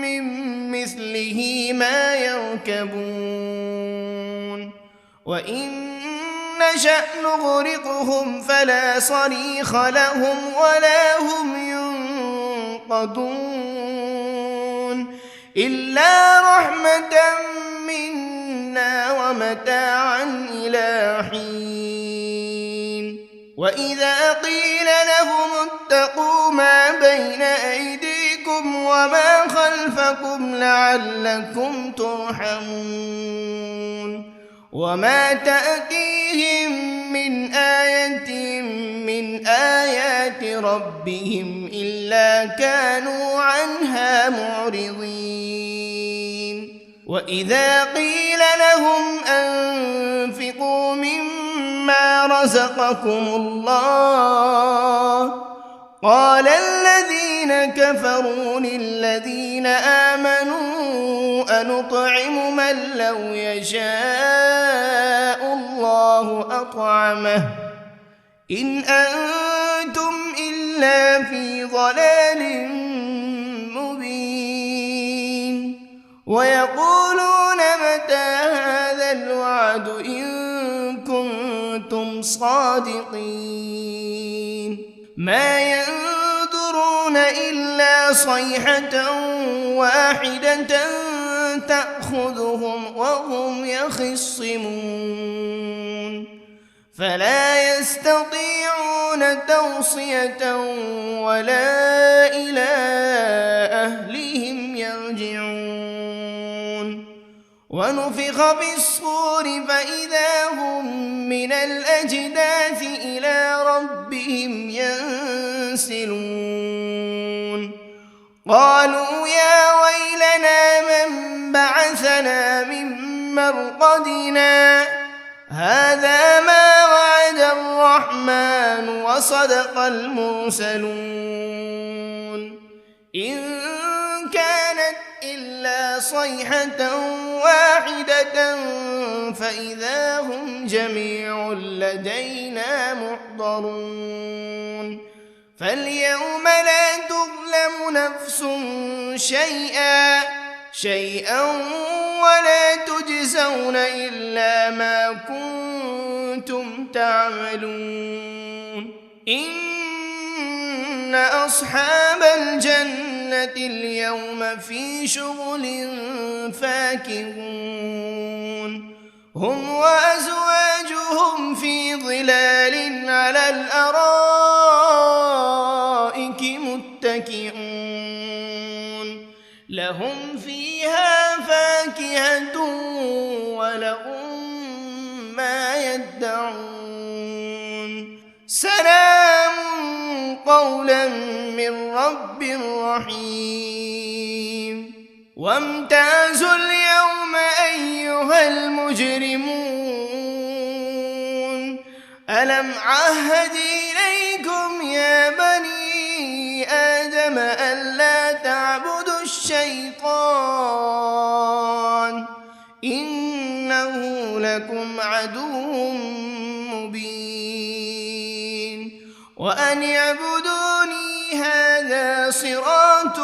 من مثله ما يركبون وإن نشأ نغرقهم فلا صريخ لهم ولا هم ينقذون إلا رحمة منا ومتاعا إلى حين وإذا قيل لهم اتقوا ما بين أيديكم وما خلفكم لعلكم ترحمون وما تأتيهم من آية من آيات ربهم إلا كانوا عنها معرضين وإذا قيل لهم أنفقوا مما رزقكم الله قال الذين كفروا للذين آمنوا أنطعم من لو يشاء الله أطعمه إن أنتم إلا في ضلال مبين ويقولون متى هذا الوعد إن كنتم صادقين ما ينظرون إلا صيحة واحدة تأخذهم وهم يخصمون فلا يستطيعون توصية ولا إلى أهلهم يرجعون ونفخ بالصور فإذا هم من الأجداث إلى ربهم ينسلون قالوا يا ويلنا من بعثنا من مرقدنا هذا ما وعد الرحمن وصدق المرسلون إن كانت إلا صيحة واحدة فإذا هم جميع لدينا محضرون فاليوم لا تظلم نفس شيئا ولا تجزون إلا ما كنتم تعملون إن أصحاب الجنة اليوم في شغل فاكهون هم وأزواجهم في ظلال على الأرائك متكئون لهم فيها فاكهة ولهم ما يدعون سلام قولا من رب رحيم وامتازوا اليوم أيها المجرمون ألم عهد إليكم يا بني آدم ألا تعبدوا الشيطان إنه لكم عدو مبين وأن اعبدوني هذا صراط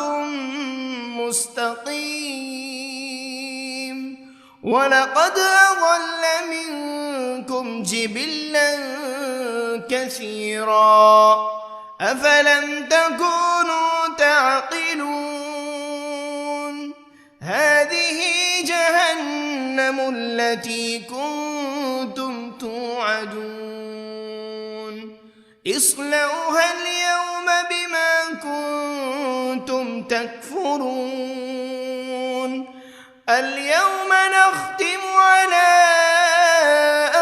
مستقيم ولقد أضل منكم جبلا كثيرا أفلم تكونوا تعقلون هذه جهنم التي كنتم توعدون اصلوها اليوم بما كنتم تكفرون اليوم نختم على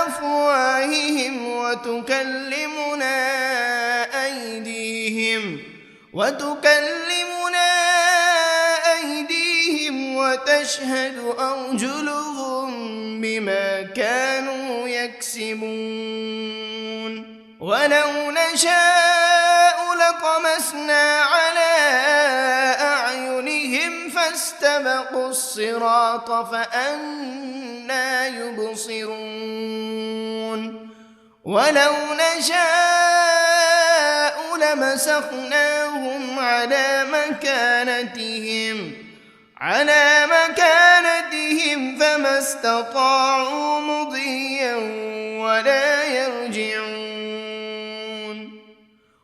أفواههم وتكلمنا أيديهم وتشهد أرجلهم بما كانوا يكسبون ولو نشاء فانغمسنا على أعينهم فاستبقوا الصراط فأنى يبصرون ولو نشاء لمسخناهم على مكانتهم فما استطاعوا مضيا ولا يرجعون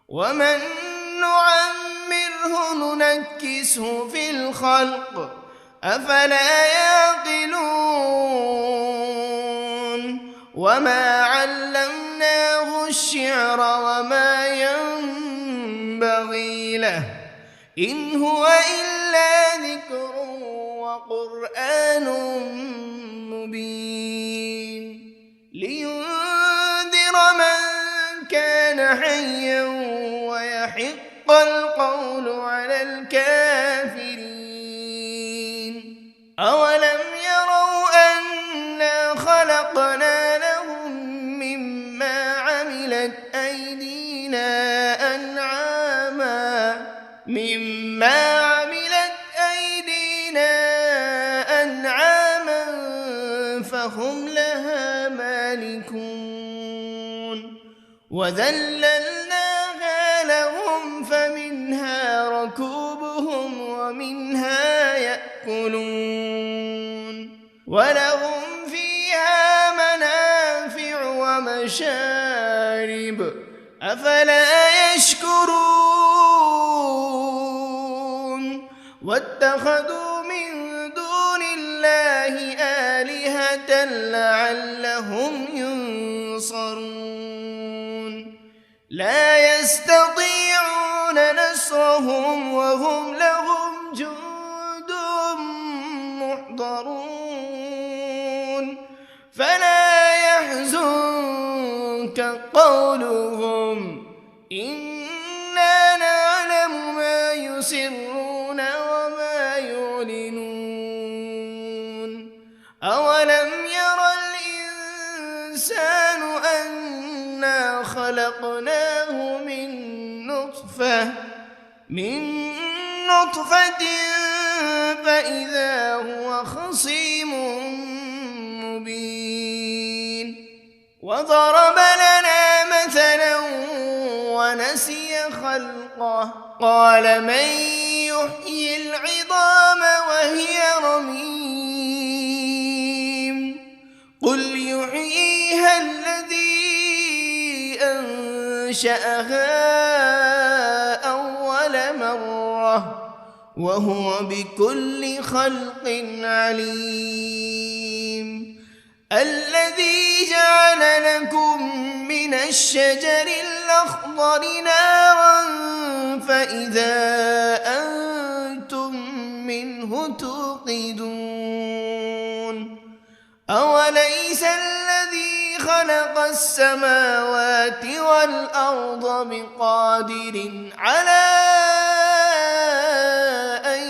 ومن نعمره ننكسه في الخلق أفلا يعقلون وما علمناه الشعر وما ينبغي له إن هو إلا ذكر وقرآن مبين لينذر من كان حيا ويحق القول على الكافرين أولم يروا أنا خلقنا لهم مما عملت أيدينا أنعاما فهم لها مالكون وذللناها لهم فمنها ركوبهم ومنها يأكلون ولهم فيها منافع ومشارب أفلا يشكرون واتخذوا من دون الله آلهة لعلهم ينصرون لا يستطيعون نصرهم وهم لهم جند محضرون فلا يحزنك قولهم إنا نعلم ما يسرون وما يعلنون أولم ير الإنسان أنا خلقناه من نطفة فإذا هو خصيم مبين وضرب لنا مثلا ونسي خلقه قال من يحيي العظام وهي رميم قل يحييها الذي أنشأها أول مرة وهو بكل خلق عليم الذي جعل لكم من الشجر الأخضر نارا فإذا أنتم منه توقدون أوليس الذي خلق السماوات والأرض بقادر على أن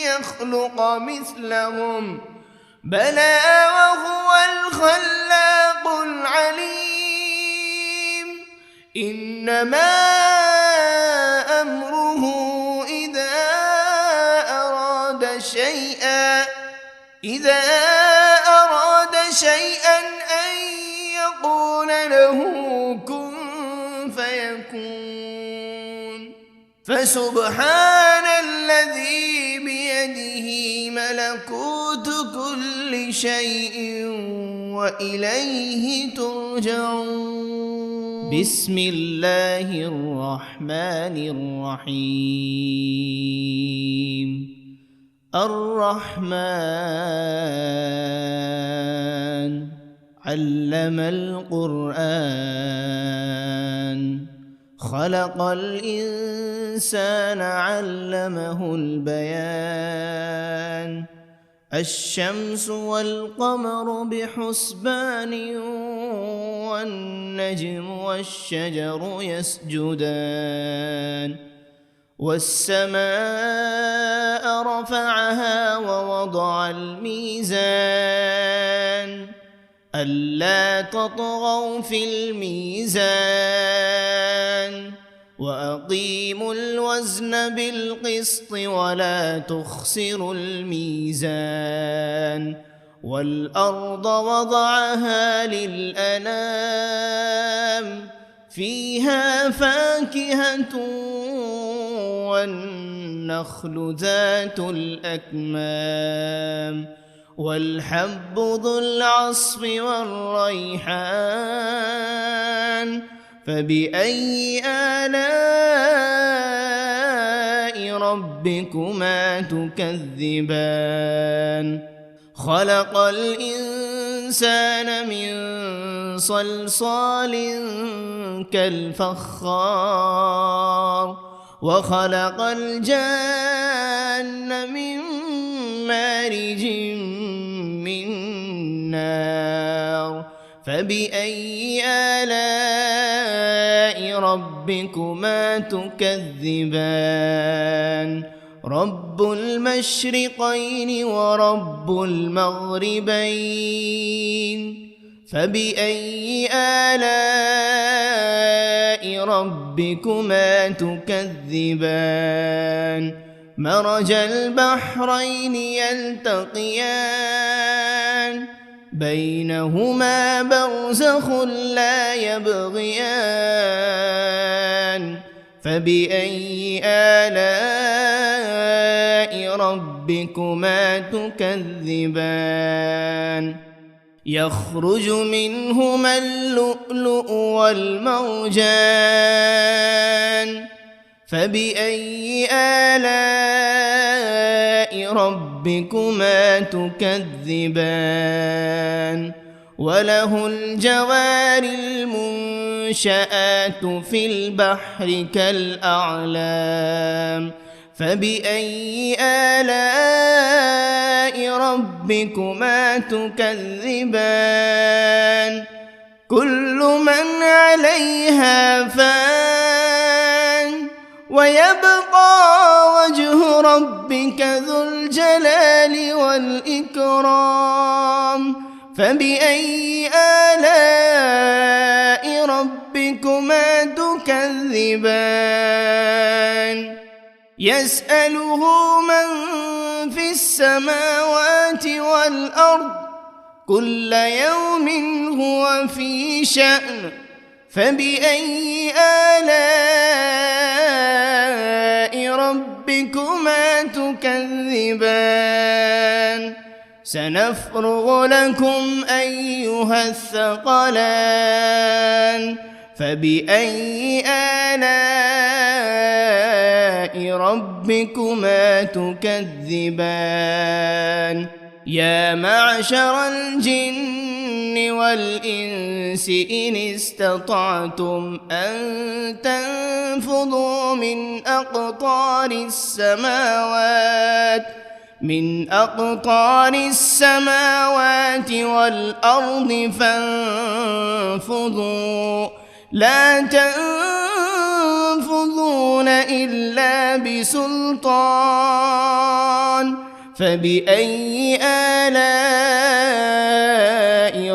يخلق مثلهم بلى وهو الخلاق العليم إنما أمره إذا أراد شيئا أن يقول له كن فيكون فسبحان الذي بيده ملكوت كل شيء وإليه ترجعون بسم الله الرحمن الرحيم الرحمن علم القرآن خلق الإنسان علمه البيان الشمس والقمر بحسبان والنجم والشجر يسجدان والسماء رفعها ووضع الميزان ألا تطغوا في الميزان وأقيموا الوزن بالقسط ولا تخسروا الميزان والأرض وضعها للأنام فيها فاكهة والنخل ذات الأكمام والحب ذو العصف والريحان فبأي آلاء ربكما تكذبان خلق الإنسان من صلصال كالفخار وخلق الجان من مارج من نار فبأي آلاء ربكما تكذبان رب المشرقين ورب المغربين فبأي آلاء ربكما تكذبان مرج البحرين يلتقيان بينهما برزخ لا يبغيان فبأي آلاء ربكما تكذبان يخرج منهما اللؤلؤ والمرجان فبأي آلاء ربكما تكذبان وله الجوار المنشآت في البحر كالأعلام فبأي آلاء ربكما تكذبان كل من عليها فان ويبقى وجه ربك ذو الجلال والإكرام فبأي آلاء ربكما تكذبان يسأله من في السماوات والأرض كل يوم هو في شأن فبأي آلاء ربكما تكذبان سنفرغ لكم أيها الثقلان فبأي آلاء ربكما تكذبان يا معشر الجن والإنس إن استطعتم أن تنفذوا من أقطار السماوات والأرض فانفذوا لا تنفذون إلا بسلطان فبأي آلاء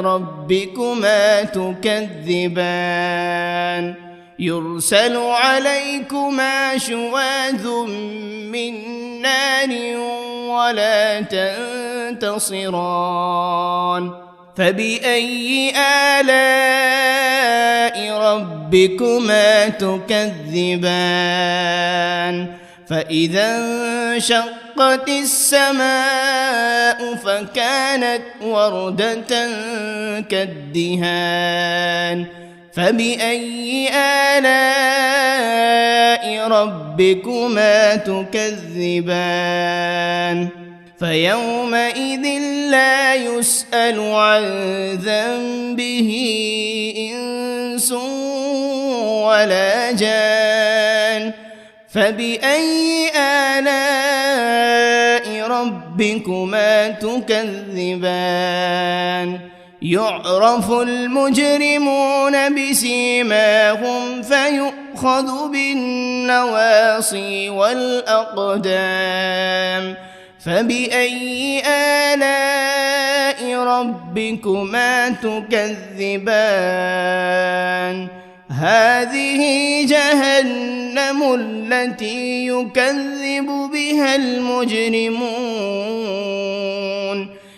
ربكما تكذبان يرسل عليكما شواذ من نار ولا تنتصران فبأي آلاء ربكما تكذبان فإذا انشقت السماء فكانت وردة كالدهان فبأي آلاء ربكما تكذبان فيومئذ لا يسأل عن ذنبه إنس ولا جان فبأي آلاء ربكما تكذبان يعرف المجرمون بسيماهم فيؤخذ بالنواصي والأقدام فبأي آلاء ربكما تكذبان هذه جهنم التي يكذب بها المجرمون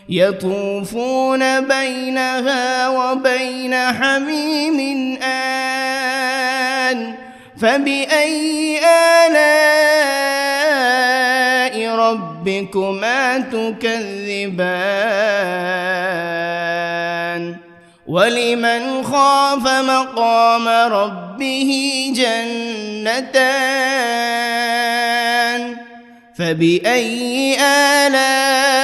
يطوفون بينها وبين حميم آن فبأي آلاء ربكما تكذبان ولمن خاف مقام ربه جنتان فبأي آلاء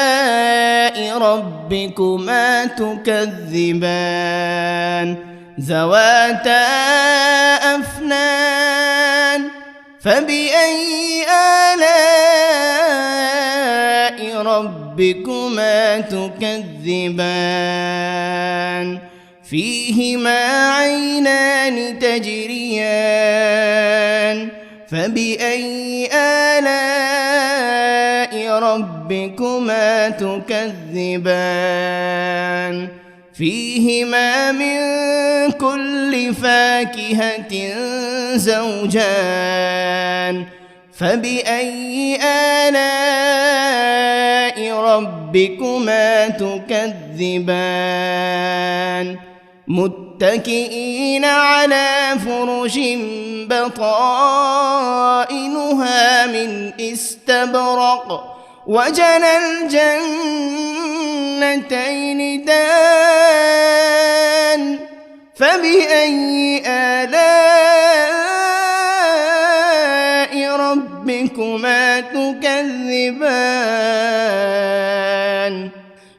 ربكما تكذبان ذواتا أفنان فبأي آلاء ربكما تكذبان فيهما عينان تجريان فبأي آلاء ربكما تكذبان فيهما من كل فاكهة زوجان فبأي آلاء ربكما تكذبان متكئين على فرش بطائنها من استبرق وجنى الجنتين دان فبأي آلاء ربكما تكذبان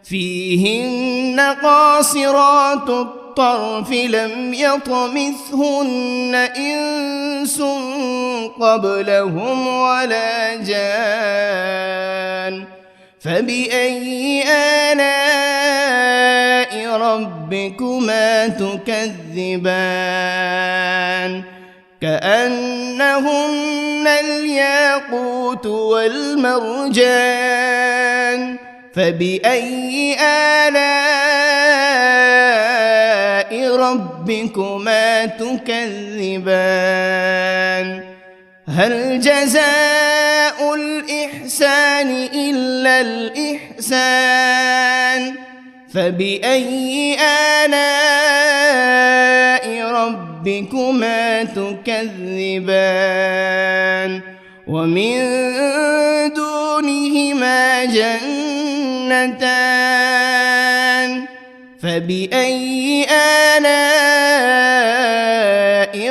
فيهن قاصرات الطرف لم يطمثهن إنس قبلهم ولا جان فبأي آلاء ربكما تكذبان كأنهن الياقوت والمرجان فبأي آلاء ربكما تكذبان هل جزاء الإحسان إلا الإحسان فبأي آلاء ربكما تكذبان ومن دونهما جنتان فبأي آلاء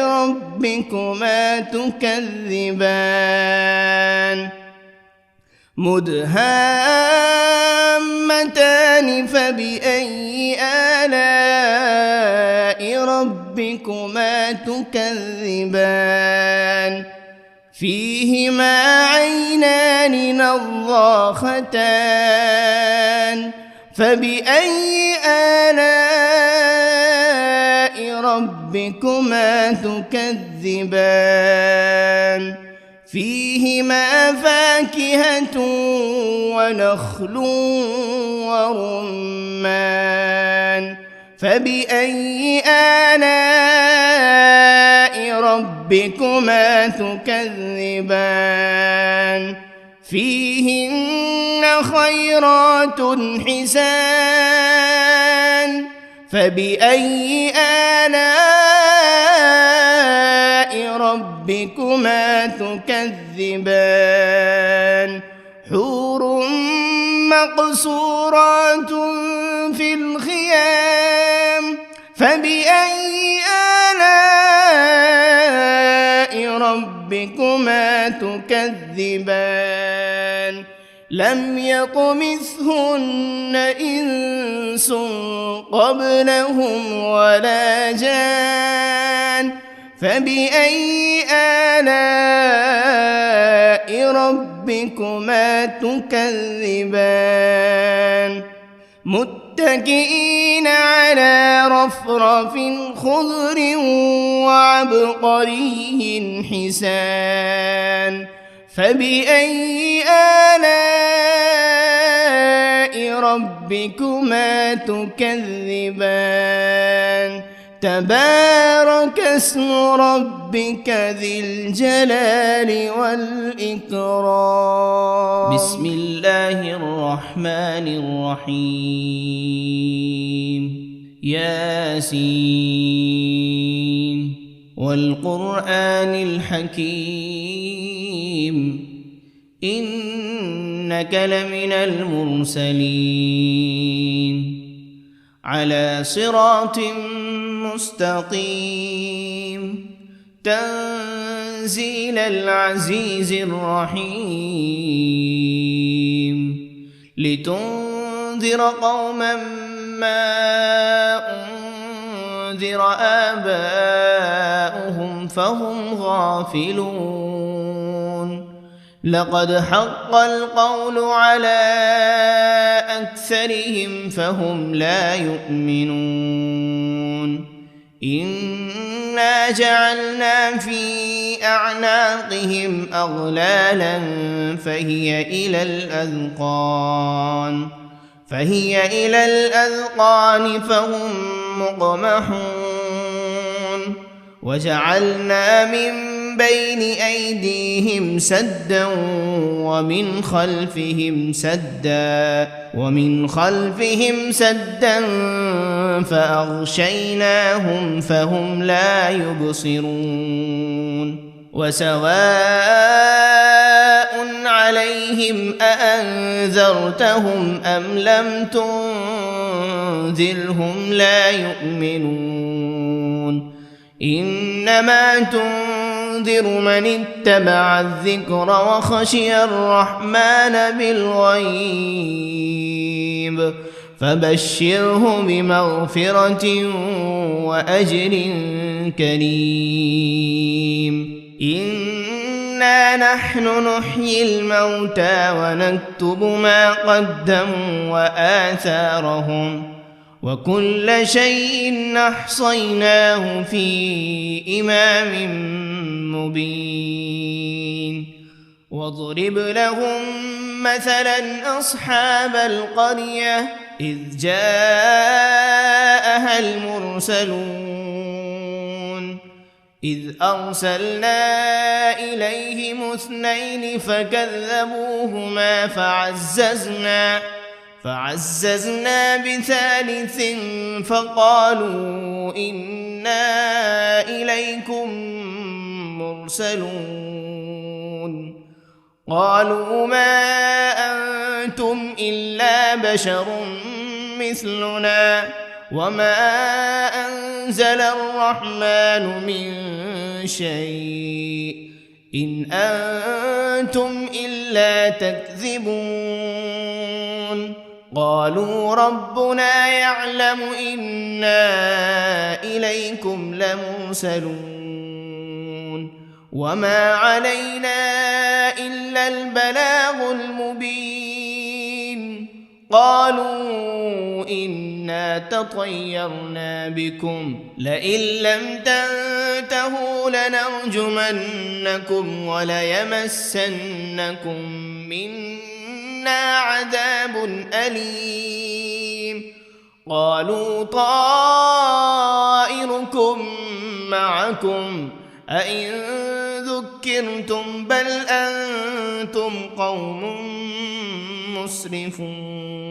ربكما تكذبان مدهامتان فبأي آلاء ربكما تكذبان فيهما عينان نضاختان فبأي آلاء ربكما تكذبان فيهما فاكهة ونخل ورمان فبأي آلاء ربكما تكذبان فيهن خيرات حسان فبأي آلاء ربكما تكذبان حور مقصورات في الخيام فبأي آلاء ربكما تكذبان لم يطمثهن إنس قبلهم ولا جان فبأي آلاء ربكما تكذبان متكئين على رفرف خضر وعبقري حسان فبأي آلاء ربكما تكذبان تبارك اسم ربك ذي الجلال والإكرام.
بسم الله الرحمن الرحيم. ياسين والقرآن الحكيم إنك لمن المرسلين على صراط مستقيم تنزيل العزيز الرحيم لتنذر قوما ما أنذر آباؤهم فهم غافلون لقد حق القول على أكثرهم فهم لا يؤمنون إنا جعلنا في أعناقهم أغلالا فهي إلى الأذقان فهم مقمحون وجعلنا من بين أيديهم سدا ومن خلفهم سدا فأغشيناهم فهم لا يبصرون وسواء عليهم أأنذرتهم أم لم تنذرهم لا يؤمنون إنما تنذر من اتبع الذكر وخشي الرحمن بالغيب فبشره بمغفرة وأجر كريم إنا نحن نحيي الموتى ونكتب ما قدموا وآثارهم وكل شيء أحصيناه في إمام مبين واضرب لهم مثلا أصحاب القرية إذ جاءها المرسلون إذ أرسلنا إليهم 2 فكذبوهما فعززنا بثالث فقالوا إنا إليكم مرسلون قالوا ما أنتم إلا بشر مثلنا وما أنزل الرحمن من شيء إن أنتم إلا تكذبون قالوا ربنا يعلم إنا إليكم لمرسلون وما علينا إلا البلاغ المبين قالوا إنا تطيرنا بكم لئن لم تنتهوا لنرجمنكم وليمسنكم منا عذاب أليم قالوا طائركم معكم أئن ذكرتم بل أنتم قوم مسرفون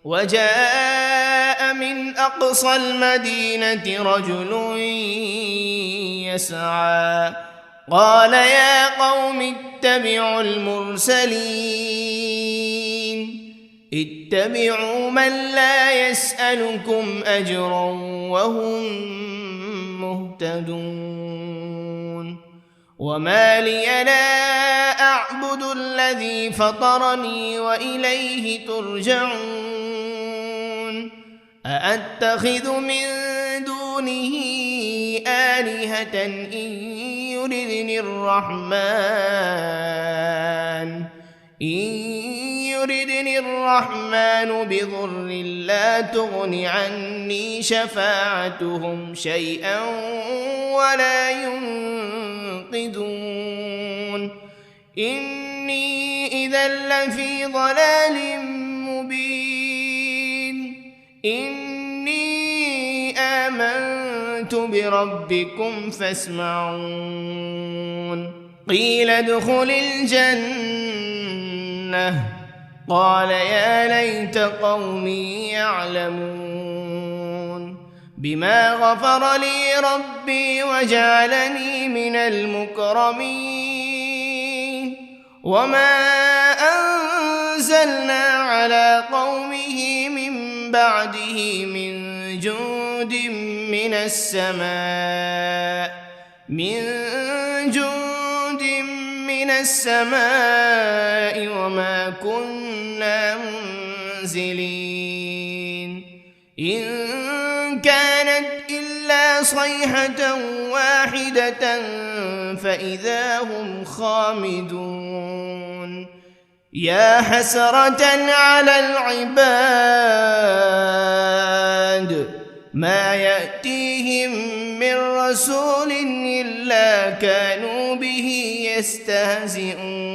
وجاء من أقصى المدينة رجل يسعى قال يا قوم اتبعوا المرسلين اتبعوا من لا يسألكم أجرا وهم مهتدون وما لي لا أعبد الذي فطرني وإليه ترجعون أأتخذ من دونه آلهة إن يردني الرحمن بضر لا تغن عني شفاعتهم شيئا ولا ينقذون إني إذا لفي ضلال مبين إني آمنت
ربكم فاسمعون قيل ادخل الجنة قال يا ليت قومي يعلمون بما غفر لي ربي وجعلني من المكرمين وما أنزلنا على قومه من بعده من جند من السماء وما كنا منزلين إن كانت إلا صيحة واحدة فإذا هم خامدون يا حسرة على العباد ما يأتيهم من رسول إلا كانوا به يستهزئون